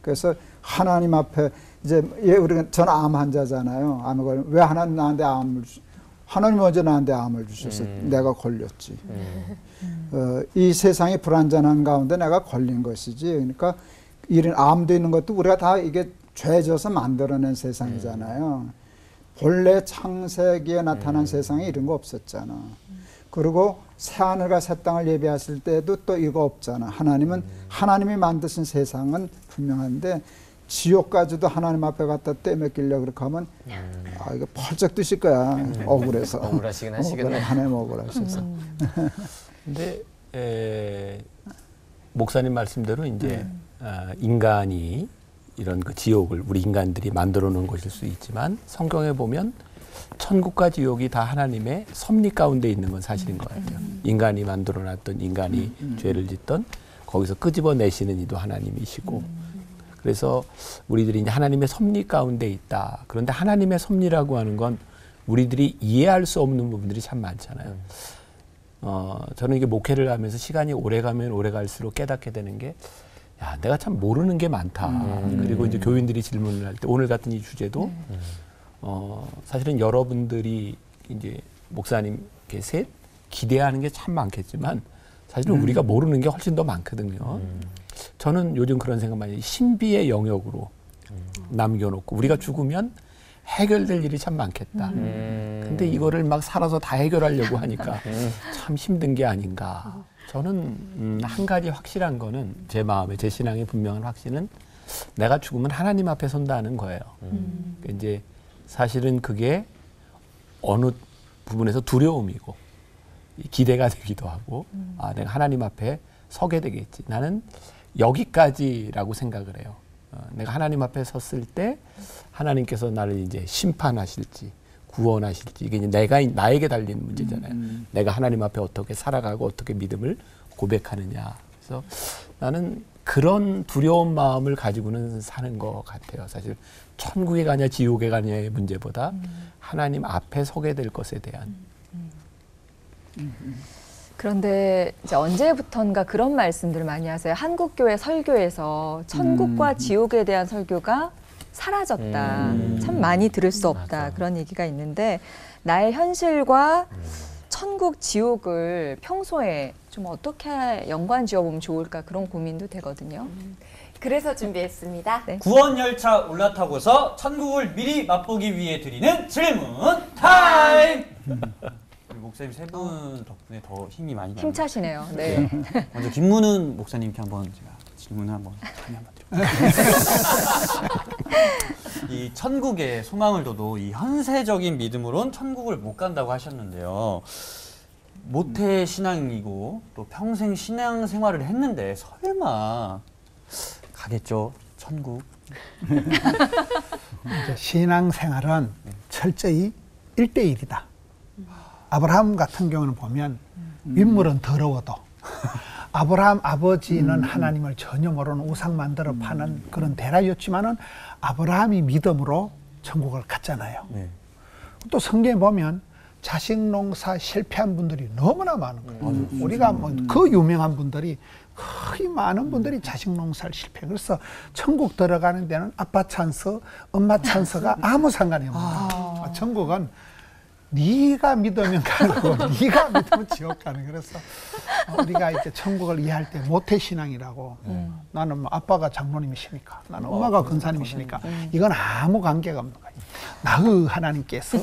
그래서 하나님 앞에 이제 우리가 저는 암 환자잖아요. 암에 걸려 왜 하나님 나한테 하나님 먼저 나한테 암을 주셔서 내가 걸렸지. 이 세상이 불완전한 가운데 내가 걸린 것이지. 그러니까 이런 암도 있는 것도 우리가 다 이게 죄져서 만들어낸 세상이잖아요. 본래 창세기에 나타난 세상에 이런 거 없었잖아. 그리고 새하늘과 새 땅을 예비하실 때도 또 이거 없잖아. 하나님이 만드신 세상은 분명한데 지옥까지도 하나님 앞에 갖다 떼맥기려고 그렇게 하면 이거 펄쩍 뜨실 거야. 억울해서. 억울하시긴 하시겠네. 하나님 억울하셔서. 근데 목사님 말씀대로 이제 인간이 이런 그 지옥을 우리 인간들이 만들어 놓은 것일 수 있지만 성경에 보면 천국과 지옥이 다 하나님의 섭리 가운데 있는 건 사실인 것 같아요. 인간이 만들어 놨던 인간이 죄를 짓던 거기서 끄집어내시는 이도 하나님이시고 그래서 우리들이 이제 하나님의 섭리 가운데 있다. 그런데 하나님의 섭리라고 하는 건 우리들이 이해할 수 없는 부분들이 참 많잖아요. 저는 이게 목회를 하면서 시간이 오래 가면 오래 갈수록 깨닫게 되는 게 야, 내가 참 모르는 게 많다. 그리고 이제 교인들이 질문을 할 때 오늘 같은 이 주제도 사실은 여러분들이 이제 목사님께 셋 기대하는 게 참 많겠지만 사실은 우리가 모르는 게 훨씬 더 많거든요. 저는 요즘 그런 생각 많이 해요. 신비의 영역으로 남겨놓고 우리가 죽으면 해결될 일이 참 많겠다. 근데 이거를 막 살아서 다 해결하려고 하니까 참 힘든 게 아닌가. 저는 한 가지 확실한 거는 제 마음에 제 신앙의 분명한 확신은 내가 죽으면 하나님 앞에 선다는 거예요. 이제 사실은 그게 어느 부분에서 두려움이고 기대가 되기도 하고 아, 내가 하나님 앞에 서게 되겠지. 나는 여기까지라고 생각을 해요. 내가 하나님 앞에 섰을 때 하나님께서 나를 이제 심판하실지 구원하실지 이게 이제 나에게 달린 문제잖아요. 내가 하나님 앞에 어떻게 살아가고 어떻게 믿음을 고백하느냐. 그래서 나는 그런 두려운 마음을 가지고는 사는 것 같아요. 사실 천국에 가냐 지옥에 가냐의 문제보다 하나님 앞에 서게 될 것에 대한. 그런데 이제 언제부턴가 그런 말씀들을 많이 하세요. 한국교회 설교에서 천국과 지옥에 대한 설교가 사라졌다. 참 많이 들을 수 없다. 맞아. 그런 얘기가 있는데 나의 현실과 천국, 지옥을 평소에 좀 어떻게 연관 지어보면 좋을까 그런 고민도 되거든요. 그래서 준비했습니다. 네. 구원 열차 올라타고서 천국을 미리 맛보기 위해 드리는 질문 타임! 우리 목사님 세 분 덕분에 더 힘이 많이 나요. 힘차시네요. 네. 먼저 김문은 목사님께 한번 제가 질문을 한번 드려볼게요. 이 천국에 소망을 둬도 이 현세적인 믿음으론 천국을 못 간다고 하셨는데요. 모태 신앙이고 또 평생 신앙 생활을 했는데 설마 가겠죠, 천국? 신앙 생활은 철저히 1대1이다. 아브라함 같은 경우는 보면 윗물은 더러워도 아브라함 아버지는 하나님을 전혀 모르는 우상 만들어 파는 그런 대라였지만은 아브라함이 믿음으로 천국을 갔잖아요. 네. 또 성경에 보면 자식 농사 실패한 분들이 너무나 많은 거예요. 우리가 뭐 그 유명한 분들이 거의 많은 분들이 자식 농사를 실패. 그래서 천국 들어가는 데는 아빠 찬스, 엄마 찬스가 아무 상관이 없는 천국은 네가 믿으면 가는 거고 네가 믿으면 지옥 가는. 그래서 우리가 이제 천국을 이해할 때 모태신앙이라고 나는 뭐 아빠가 장로님이시니까 나는 엄마가 권사님이시니까 이건 아무 관계가 없는 거예요. 나의 하나님께서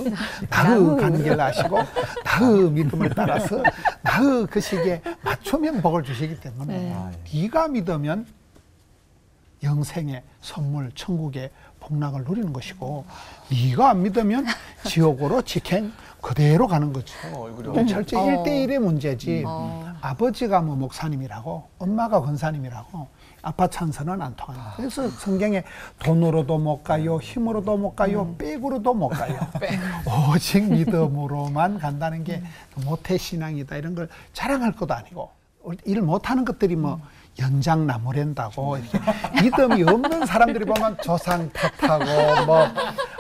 나의 관계를 아시고 나의 믿음을 따라서 나의 그 시기에 맞추면 복을 주시기 때문에 네가 믿으면 영생의 선물 천국의 복락을 누리는 것이고 네가 안 믿으면 지옥으로 직행 그대로 가는 거죠. 얼굴이 철저히 1대1의 문제지. 아버지가 뭐 목사님이라고 엄마가 권사님이라고 아빠 찬스는 안 통하는 거예요. 그래서 성경에 돈으로도 못 가요, 힘으로도 못 가요, 백으로도 못 가요. 오직 믿음으로만 간다는 게 모태신앙이다. 이런 걸 자랑할 것도 아니고 일 못하는 것들이 뭐 연장 나무랜다고 이렇게 믿음이 없는 사람들이 보면 조상 탓하고 뭐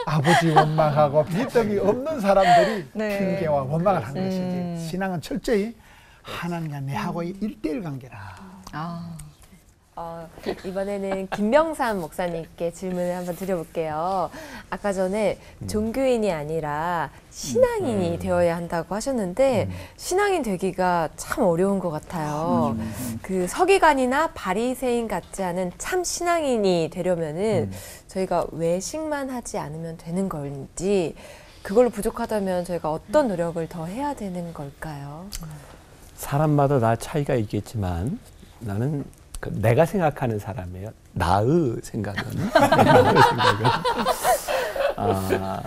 아버지 원망하고 믿음이 없는 사람들이 네. 핑계와 원망을 하는 것이지 신앙은 철저히 하나님과 내하고의 1대1 관계라. 이번에는 김명삼 목사님께 질문을 한번 드려볼게요. 아까 전에 종교인이 아니라 신앙인이 되어야 한다고 하셨는데 신앙인 되기가 참 어려운 것 같아요. 그 서기관이나 바리새인 같지 않은 참 신앙인이 되려면은 저희가 외식만 하지 않으면 되는 건지 그걸로 부족하다면 저희가 어떤 노력을 더 해야 되는 걸까요? 사람마다 다 차이가 있겠지만 나는 내가 생각하는 사람이에요. 나의 생각은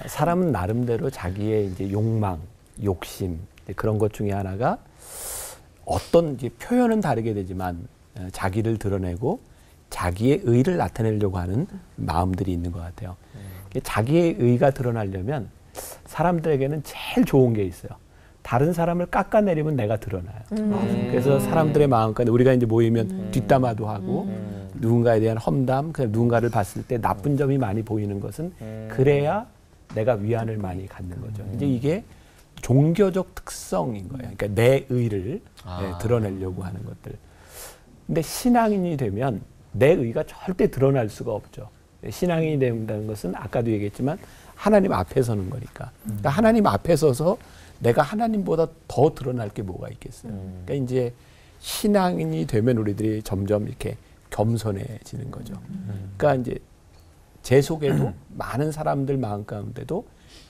사람은 나름대로 자기의 이제 욕망, 욕심 그런 것 중에 하나가 어떤 이제 표현은 다르게 되지만 자기를 드러내고 자기의 의를 나타내려고 하는 마음들이 있는 것 같아요. 자기의 의가 드러나려면 사람들에게는 제일 좋은 게 있어요. 다른 사람을 깎아내리면 내가 드러나요. 그래서 사람들의 마음까지 우리가 이제 모이면 뒷담화도 하고 누군가에 대한 험담, 그냥 누군가를 봤을 때 나쁜 점이 많이 보이는 것은 그래야 내가 위안을 많이 갖는 거죠. 이제 이게 종교적 특성인 거예요. 그러니까 내 의를 드러내려고 하는 것들. 근데 신앙인이 되면 내 의가 절대 드러날 수가 없죠. 신앙인이 된다는 것은 아까도 얘기했지만 하나님 앞에 서는 거니까. 그러니까 하나님 앞에 서서 내가 하나님보다 더 드러날 게 뭐가 있겠어요. 그러니까 이제 신앙인이 되면 우리들이 점점 이렇게 겸손해지는 거죠. 그러니까 이제 제 속에도 많은 사람들 마음 가운데도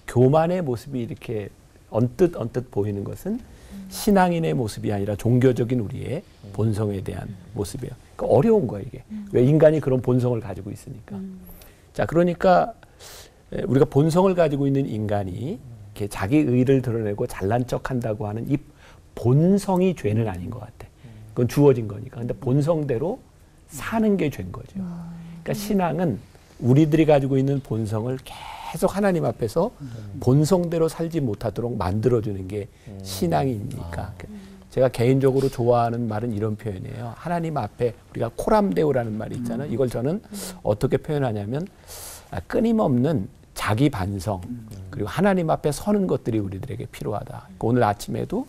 교만의 모습이 이렇게 언뜻 보이는 것은 신앙인의 모습이 아니라 종교적인 우리의 본성에 대한 모습이에요. 그러니까 어려운 거예요, 이게. 왜 인간이 그런 본성을 가지고 있으니까. 자, 그러니까 우리가 본성을 가지고 있는 인간이 이렇게 자기 의를 드러내고 잘난 척한다고 하는 이 본성이 죄는 아닌 것 같아. 그건 주어진 거니까. 근데 본성대로 사는 게 죄인 거죠. 그러니까 신앙은 우리들이 가지고 있는 본성을 계속 하나님 앞에서 본성대로 살지 못하도록 만들어주는 게 신앙이니까. 제가 개인적으로 좋아하는 말은 이런 표현이에요. 하나님 앞에 우리가 코람데오라는 말이 있잖아요. 이걸 저는 어떻게 표현하냐면 끊임없는 자기 반성 그리고 하나님 앞에 서는 것들이 우리들에게 필요하다. 그러니까 오늘 아침에도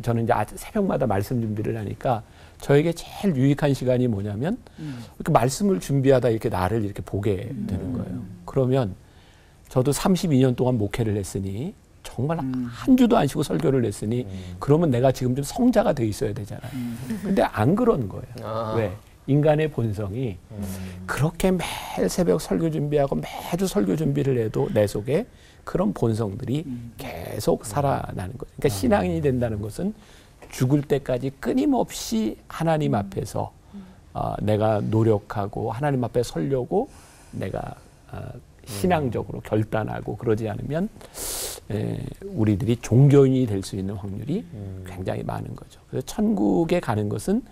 저는 이제 새벽마다 말씀 준비를 하니까 저에게 제일 유익한 시간이 뭐냐면 이렇게 말씀을 준비하다 이렇게 나를 이렇게 보게 되는 거예요. 그러면 저도 32년 동안 목회를 했으니 정말 한 주도 안 쉬고 설교를 했으니 그러면 내가 지금 좀 성자가 돼 있어야 되잖아요. 근데 안 그런 거예요. 왜? 인간의 본성이 그렇게 매일 새벽 설교 준비하고 매주 설교 준비를 해도 내 속에 그런 본성들이 계속 살아나는 거죠. 그러니까 신앙인이 된다는 것은 죽을 때까지 끊임없이 하나님 앞에서 내가 노력하고 하나님 앞에 서려고 내가 신앙적으로 결단하고 그러지 않으면 우리들이 종교인이 될 수 있는 확률이 굉장히 많은 거죠. 그래서 천국에 가는 것은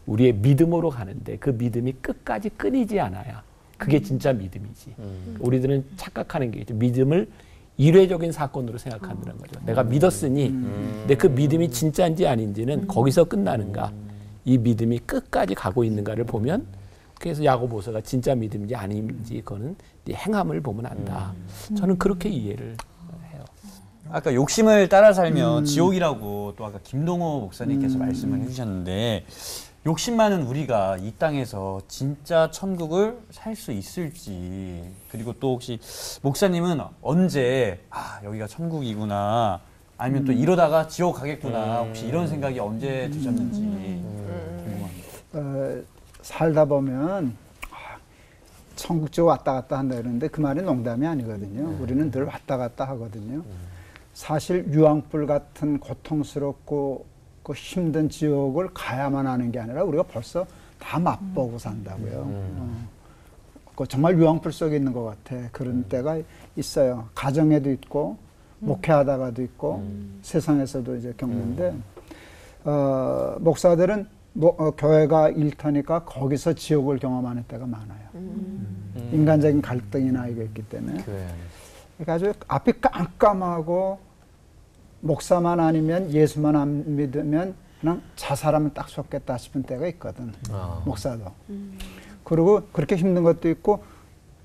우리의 믿음으로 가는데 그 믿음이 끝까지 끊이지 않아야 그게 진짜 믿음이지. 우리들은 착각하는 게 있죠. 믿음을 일회적인 사건으로 생각한다는 거죠. 내가 믿었으니 근데 그 믿음이 진짜인지 아닌지는 거기서 끝나는가 이 믿음이 끝까지 가고 있는가를 보면 그래서 야고보서가 진짜 믿음인지 아닌지 그거는 네 행함을 보면 안다. 저는 그렇게 이해를 해요. 아까 욕심을 따라 살면 지옥이라고 또 아까 김동호 목사님께서 말씀을 해주셨는데 욕심 많은 우리가 이 땅에서 진짜 천국을 살 수 있을지 그리고 또 혹시 목사님은 언제 여기가 천국이구나 아니면 또 이러다가 지옥 가겠구나 혹시 이런 생각이 언제 드셨는지 궁금합니다. 살다 보면 천국 쪽 왔다 갔다 한다 그러는데 그 말이 농담이 아니거든요. 우리는 늘 왔다 갔다 하거든요. 사실 유황불 같은 고통스럽고 그 힘든 지옥을 가야만 하는 게 아니라 우리가 벌써 다 맛보고 산다고요. 그 정말 유황불 속에 있는 것 같아. 그런 때가 있어요. 가정에도 있고 목회하다가도 있고 세상에서도 이제 겪는데 목사들은 교회가 일터니까 거기서 지옥을 경험하는 때가 많아요. 인간적인 갈등이나 이게 있기 때문에. 그러니까 아주 앞이 깜깜하고 목사만 아니면 예수만 안 믿으면 그냥 자살하면 딱 좋겠다 싶은 때가 있거든. 목사도. 그리고 그렇게 힘든 것도 있고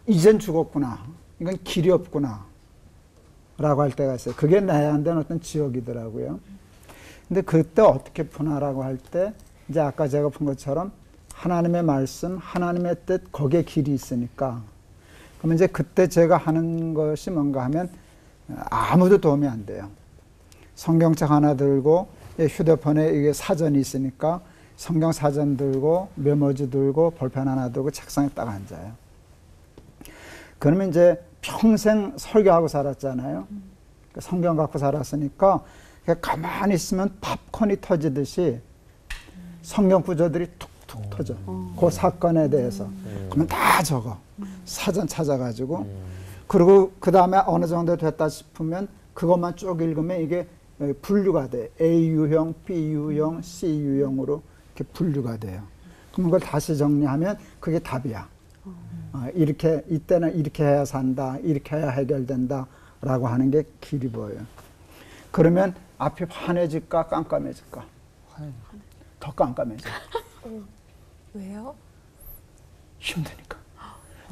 이젠 죽었구나. 이건 길이 없구나. 라고 할 때가 있어요. 그게 나야 한다는 어떤 지옥이더라고요. 근데 그때 어떻게 푸나라고 할 때 이제 아까 제가 푼 것처럼 하나님의 말씀, 하나님의 뜻, 거기에 길이 있으니까 그러면 이제 그때 제가 하는 것이 뭔가 하면 아무도 도움이 안 돼요. 성경책 하나 들고 휴대폰에 이게 사전이 있으니까 성경 사전 들고 메모지 들고 볼펜 하나 들고 책상에 딱 앉아요. 그러면 이제 평생 설교하고 살았잖아요. 성경 갖고 살았으니까 가만히 있으면 팝콘이 터지듯이 성경 구절들이 툭툭 터져. 그 사건에 대해서. 그러면 다 적어. 사전 찾아가지고. 그리고 그 다음에 어느 정도 됐다 싶으면 그것만 쭉 읽으면 이게 분류가 돼. A유형, B유형, C유형으로 이렇게 분류가 돼요. 그럼 그걸 다시 정리하면 그게 답이야. 이렇게 이때는 이렇게 해야 산다, 이렇게 해야 해결된다 라고 하는 게 길이 보여요. 그러면 앞이 환해질까 깜깜해질까? 더 깜깜해져. 왜요? 힘드니까.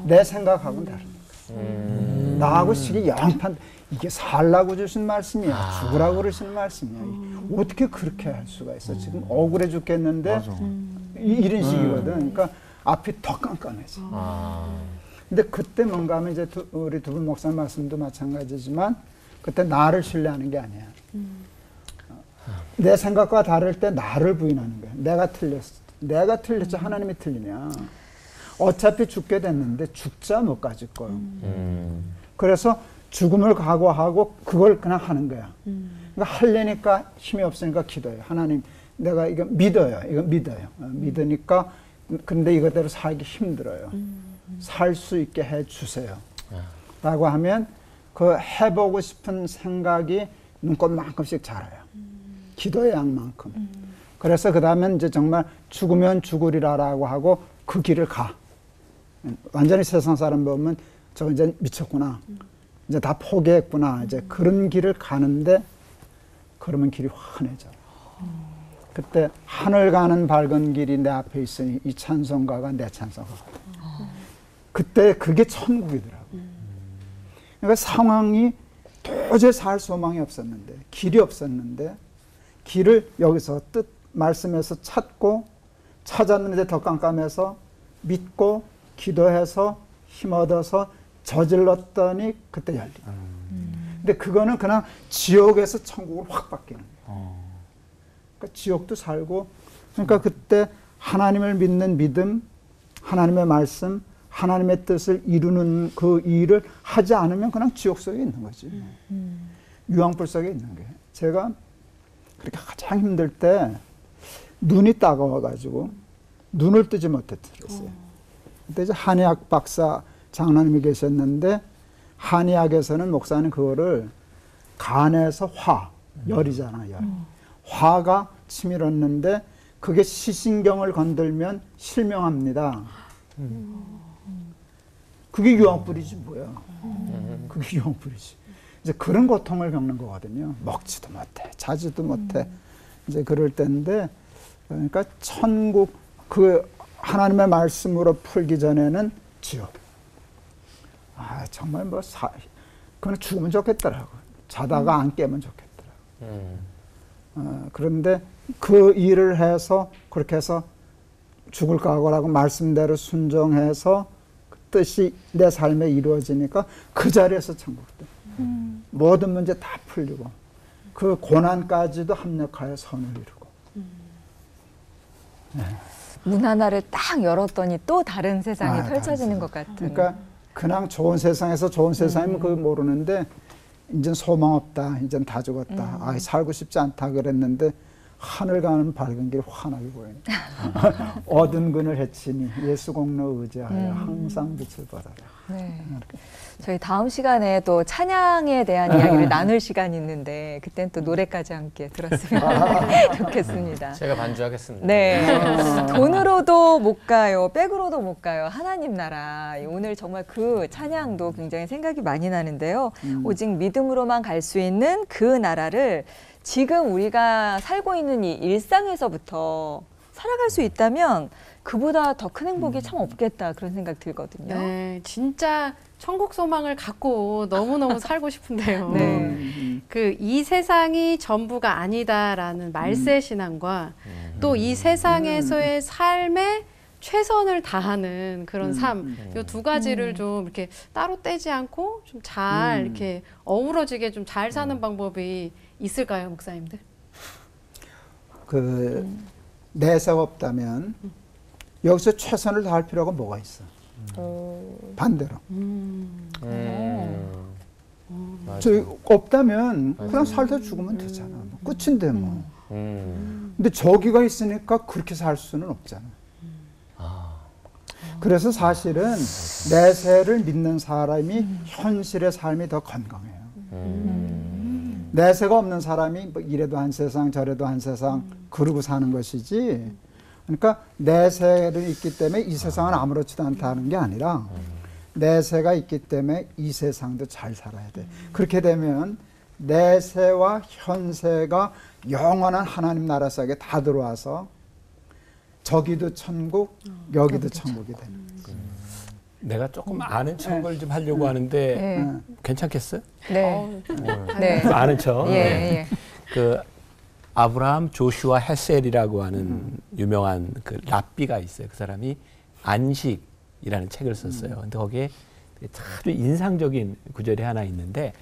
내 생각하고는 다르니까. 나하고 식이 영판. 이게 살라고 주신 말씀이야, 죽으라고 그러신 말씀이야. 어떻게 그렇게 할 수가 있어? 지금 억울해 죽겠는데 이런 식이거든. 그러니까 앞이 더 깜깜해져. 근데 그때 뭔가 하면 이제 우리 두 분 목사님 말씀도 마찬가지지만 그때 나를 신뢰하는 게 아니야. 내 생각과 다를 때 나를 부인하는 거야. 내가 틀렸지 하나님이 틀리냐. 어차피 죽게 됐는데 죽자 못 가질 거야. 그래서 죽음을 각오하고 그걸 그냥 하는 거야. 그러니까 하려니까 힘이 없으니까 기도해요. 하나님, 내가 이거 믿어요. 이거 믿어요. 믿으니까 근데 이거대로 살기 힘들어요. 살 수 있게 해 주세요. 라고 하면 그 해보고 싶은 생각이 눈꽃만큼씩 자라요. 기도의 양만큼. 그래서 그 다음엔 이제 정말 죽으면 죽으리라라고 하고 그 길을 가. 완전히 세상 사람 보면 저 이제 미쳤구나. 이제 다 포기했구나. 이제 그런 길을 가는데 그러면 길이 환해져. 그때 하늘 가는 밝은 길이 내 앞에 있으니 이 찬송가가 내 찬송가거든. 그때 그게 천국이더라고. 그러니까 상황이 도저히 살 소망이 없었는데 길이 없었는데 길을 여기서 뜻 말씀에서 찾았는데 더 깜깜해서 믿고 기도해서 힘 얻어서 저질렀더니 그때 열리고. 근데 그거는 그냥 지옥에서 천국으로 확 바뀌는 거예요. 그러니까 지옥도 살고 그러니까 그때 하나님을 믿는 믿음, 하나님의 말씀, 하나님의 뜻을 이루는 그 일을 하지 않으면 그냥 지옥 속에 있는 거지. 유황불 속에 있는 게. 제가 그렇게 가장 힘들 때 눈이 따가워가지고 눈을 뜨지 못했어요. 그때 이제 한의학 박사 장로님이 계셨는데 한의학에서는 목사는 그거를 간에서 열이잖아, 열. 화가 치밀었는데 그게 시신경을 건들면 실명합니다. 그게 유황불이지 뭐야. 그게 유황불이지. 이제 그런 고통을 겪는 거거든요. 먹지도 못해, 자지도 못해. 이제 그럴 때인데 그러니까 천국 그 하나님의 말씀으로 풀기 전에는 지옥. 정말 그건 죽으면 좋겠더라고. 자다가 안 깨면 좋겠더라고. 그런데 그 일을 해서 그렇게 해서 죽을 각오라고 말씀대로 순종해서 그 뜻이 내 삶에 이루어지니까 그 자리에서 천국도 모든 문제 다 풀리고 그 고난까지도 합력하여 선을 이루고. 문 하나를 딱 열었더니 또 다른 세상이 펼쳐지는 것 같은. 그러니까 그냥 좋은 세상에서 좋은 세상이면 그거 모르는데 이젠 소망 없다. 이젠 다 죽었다. 살고 싶지 않다 그랬는데 하늘 가는 밝은 길이 환하게 보인다. 얻은 근을 해치니 예수 공로 의지하여 항상 빛을 발하라. 네. 저희 다음 시간에 또 찬양에 대한 이야기를 나눌 시간이 있는데 그땐 또 노래까지 함께 들었으면 좋겠습니다. 제가 반주하겠습니다. 네. 돈으로도 못 가요. 백으로도 못 가요. 하나님 나라. 오늘 정말 그 찬양도 굉장히 생각이 많이 나는데요. 오직 믿음으로만 갈 수 있는 그 나라를 지금 우리가 살고 있는 이 일상에서부터 살아갈 수 있다면 그보다 더 큰 행복이 참 없겠다 그런 생각 들거든요. 네, 진짜 천국 소망을 갖고 너무너무 살고 싶은데요. 네. 그 이 세상이 전부가 아니다라는 말세 신앙과 또 이 세상에서의 삶에 최선을 다하는 그런 삶, 이 두 가지를 좀 이렇게 따로 떼지 않고 좀 잘 이렇게 어우러지게 좀 잘 사는 방법이 있을까요, 목사님들? 그 내세가 없다면 여기서 최선을 다할 필요가 뭐가 있어? 반대로. 저 없다면 그냥 살다 죽으면 되잖아. 뭐 끝인데 뭐. 근데 저기가 있으니까 그렇게 살 수는 없잖아. 그래서 사실은 내세를 믿는 사람이 현실의 삶이 더 건강해요. 내세가 없는 사람이 뭐 이래도 한 세상 저래도 한 세상 그러고 사는 것이지. 그러니까 내세를 있기 때문에 이 세상은 아무렇지도 않다는 게 아니라 내세가 있기 때문에 이 세상도 잘 살아야 돼. 그렇게 되면 내세와 현세가 영원한 하나님 나라 속에 다 들어와서 저기도 천국, 여기도 천국이 되는 거죠. 내가 조금 아는 척을 좀 하려고 하는데 괜찮겠어요? 네. 네. 아는 척. 예, 예. 그 아브라함 조슈아 헤셀이라고 하는 유명한 그 랍비가 있어요. 그 사람이 안식이라는 책을 썼어요. 근데 거기에 아주 인상적인 구절이 하나 있는데,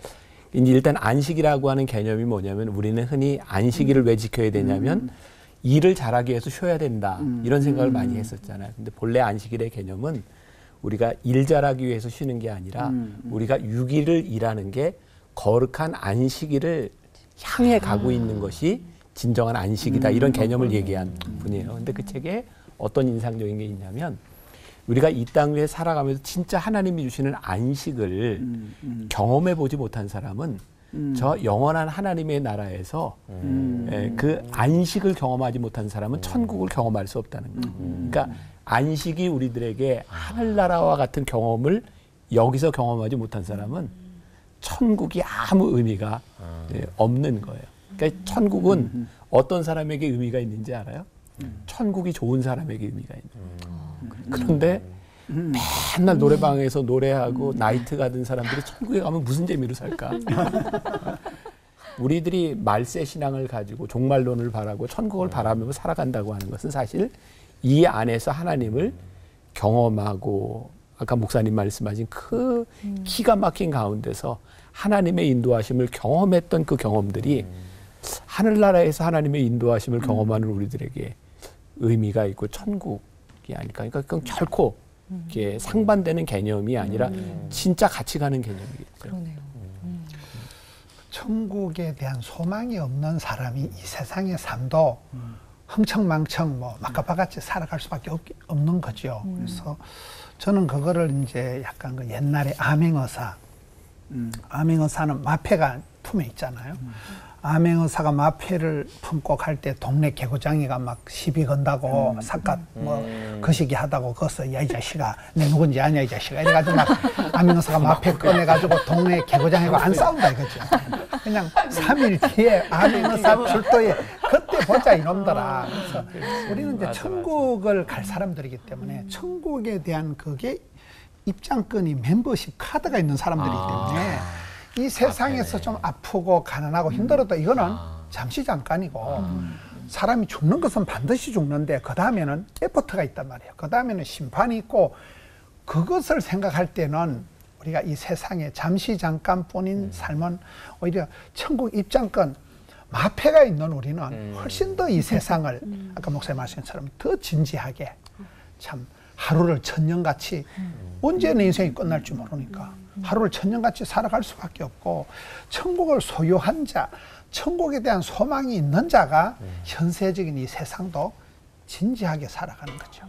이제 일단 안식이라고 하는 개념이 뭐냐면, 우리는 흔히 안식일을 왜 지켜야 되냐면 일을 잘하기 위해서 쉬어야 된다, 이런 생각을 많이 했었잖아요. 근데 본래 안식일의 개념은 우리가 일 잘하기 위해서 쉬는 게 아니라 우리가 6일을 일하는 게 거룩한 안식일을 향해 가고 있는 것이 진정한 안식이다, 이런 개념을 얘기한 분이에요. 근데 그 책에 어떤 인상적인 게 있냐면, 우리가 이 땅 위에 살아가면서 진짜 하나님이 주시는 안식을 경험해 보지 못한 사람은 저 영원한 하나님의 나라에서 그 안식을 경험하지 못한 사람은 천국을 경험할 수 없다는 거예요. 그러니까 안식이 우리들에게 하늘나라와 같은 경험을 여기서 경험하지 못한 사람은 천국이 아무 의미가 없는 거예요. 그러니까 천국은 어떤 사람에게 의미가 있는지 알아요? 천국이 좋은 사람에게 의미가 있는 거예요. 그런데 맨날 노래방에서 노래하고 나이트 가던 사람들이 천국에 가면 무슨 재미로 살까? 우리들이 말세 신앙을 가지고 종말론을 바라고 천국을 바라면서 살아간다고 하는 것은 사실 이 안에서 하나님을 경험하고, 아까 목사님 말씀하신 그 기가 막힌 가운데서 하나님의 인도하심을 경험했던 그 경험들이 하늘나라에서 하나님의 인도하심을 경험하는 우리들에게 의미가 있고 천국이 아닐까. 그러니까 그건 결코 이렇게 상반되는 개념이 아니라 진짜 같이 가는 개념이겠죠. 그러네요. 천국에 대한 소망이 없는 사람이 이 세상의 삶도 흥청망청 뭐 막가바같이 살아갈 수밖에 없는 거죠. 그래서 저는 그거를 이제 약간 그 옛날에 암행어사, 암행어사는 마패가 품에 있잖아요. 암행어사가 마패를 품고 갈 때 동네 개구장이가 막 시비 건다고 삿갓 뭐 거시기 하다고 거기서 야 이 자식아 내 누군지 아냐 이 자식아 이래가지고 막 암행어사가 마패 꺼내가지고 동네 개구장이고 안 싸운다 이거죠. 그냥 3일 뒤에 암행어사 출도에 그때 보자 이놈들아. 그래서 우리는 이제 천국을 갈 사람들이기 때문에 천국에 대한 그게 입장권이 멤버십 카드가 있는 사람들이기 때문에 이 세상에서 좀 아프고 가난하고 힘들어도 이거는 잠시 잠깐이고 사람이 죽는 것은 반드시 죽는데 그 다음에는 에포트가 있단 말이에요. 그 다음에는 심판이 있고, 그것을 생각할 때는 우리가 이 세상에 잠시 잠깐뿐인 삶은 오히려 천국 입장권 마패가 있는 우리는 훨씬 더 이 세상을 아까 목사님 말씀처럼 더 진지하게 참 하루를 천년같이 언제 내 인생이 끝날지 모르니까 하루를 천년같이 살아갈 수밖에 없고 천국을 소유한 자, 천국에 대한 소망이 있는 자가 현세적인 이 세상도 진지하게 살아가는 거죠.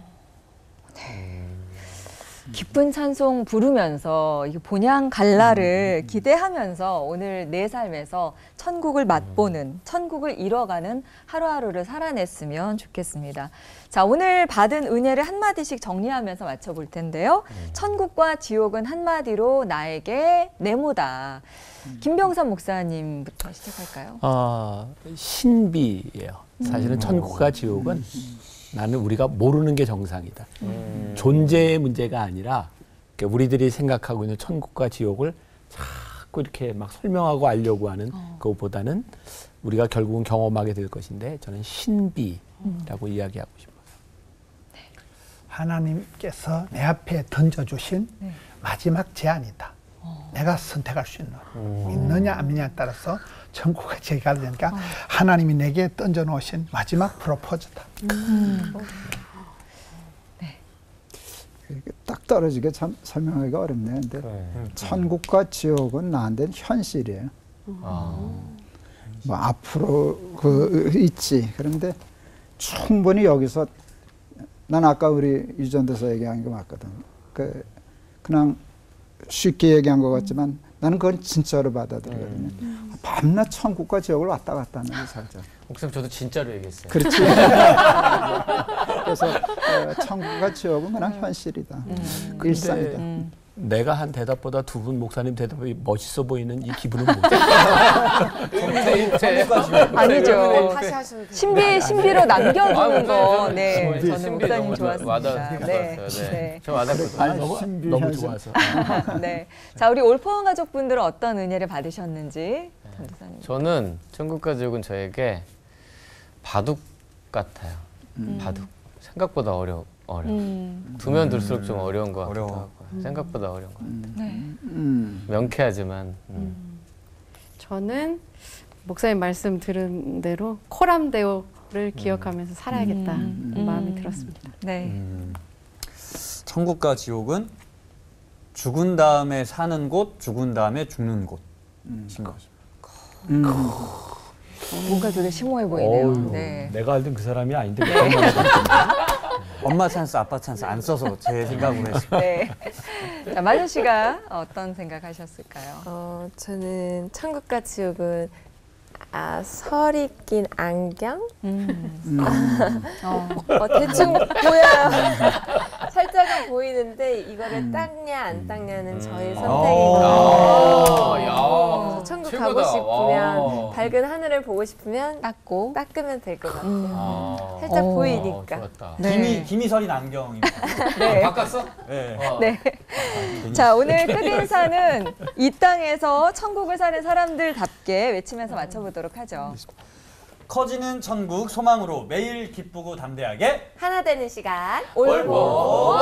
기쁜 찬송 부르면서 이 본향 갈라를 기대하면서 오늘 내 삶에서 천국을 맛보는, 천국을 이뤄가는 하루하루를 살아냈으면 좋겠습니다. 자, 오늘 받은 은혜를 한마디씩 정리하면서 맞춰볼 텐데요. 천국과 지옥은 한마디로 나에게 네모다. 김병선 목사님부터 시작할까요? 신비예요. 사실은 천국과 지옥은 나는 우리가 모르는 게 정상이다. 존재의 문제가 아니라 우리들이 생각하고 있는 천국과 지옥을 자꾸 이렇게 막 설명하고 알려고 하는 그것보다는 우리가 결국은 경험하게 될 것인데 저는 신비라고 이야기하고 싶어요. 하나님께서 내 앞에 던져주신 마지막 제안이다. 내가 선택할 수 있는 믿느냐 안 믿느냐에 따라서 천국과 지옥이 되니까 하나님이 내게 던져놓으신 마지막 프로포즈다. 이렇게 딱 떨어지게 참 설명하기가 어렵네요. 근데 천국과 지옥은 나한테는 현실이에요. 뭐 앞으로 있지. 그런데 충분히 여기서 난 아까 우리 유전대서 얘기한 게 맞거든. 그냥 쉽게 얘기한 것 같지만 나는 그건 진짜로 받아들이거든요. 밤낮 천국과 지옥을 왔다 갔다 하는 게 살죠. 목사님 저도 진짜로 얘기했어요. 그렇지. 그래서 천국과 지옥은 그냥 현실이다. 일상이다. 내가 한 대답보다 두 분 목사님 대답이 멋있어 보이는 이 기분은 뭐죠? 아니죠. 다시 하셔도 돼요. 신비로 남겨두는 거. 네, 네, 저는 목사님 좋았습니다. 네. 저 와닿거든요. 너무 좋아서. 네. 자, 우리 올포원 가족분들은 어떤 은혜를 받으셨는지 전도사님. 저는 천국과 지옥은 저에게 바둑 같아요. 바둑. 생각보다 어려워. 두면 둘수록 좀 어려운 것 같기도 하고 생각보다 어려운 것 같아요. 명쾌하지만 저는 목사님 말씀 들은 대로 코람데오를 기억하면서 살아야겠다 마음이 들었습니다. 네. 천국과 지옥은 죽은 다음에 사는 곳, 죽은 다음에 죽는 곳인 거죠. 뭔가 되게 심오해 보이네요. 네. 내가 알던 그 사람이 아닌데. 엄마 찬스, 아빠 찬스 안 써서 제 생각으로 했어요. 네. 자, 마준 씨가 어떤 생각하셨을까요? 저는 천국과 지옥은 설이 낀 안경? 대충 보여요. 살짝은 보이는데 이거를 닦냐 안 닦냐는 저의 선택이거든요. 천국 최고다. 가고 싶으면 밝은 하늘을 보고 싶으면 닦으면 될 것 같아요. 살짝 보이니까. 좋았다. 김이 서린 안경입니다. 네. 바꿨어? 네. 네. 자, 오늘 끝인사는 이 땅에서 천국을 사는 사람들답게 외치면서 맞춰보도록 하죠. 커지는 천국 소망으로 매일 기쁘고 담대하게 하나 되는 시간 올보.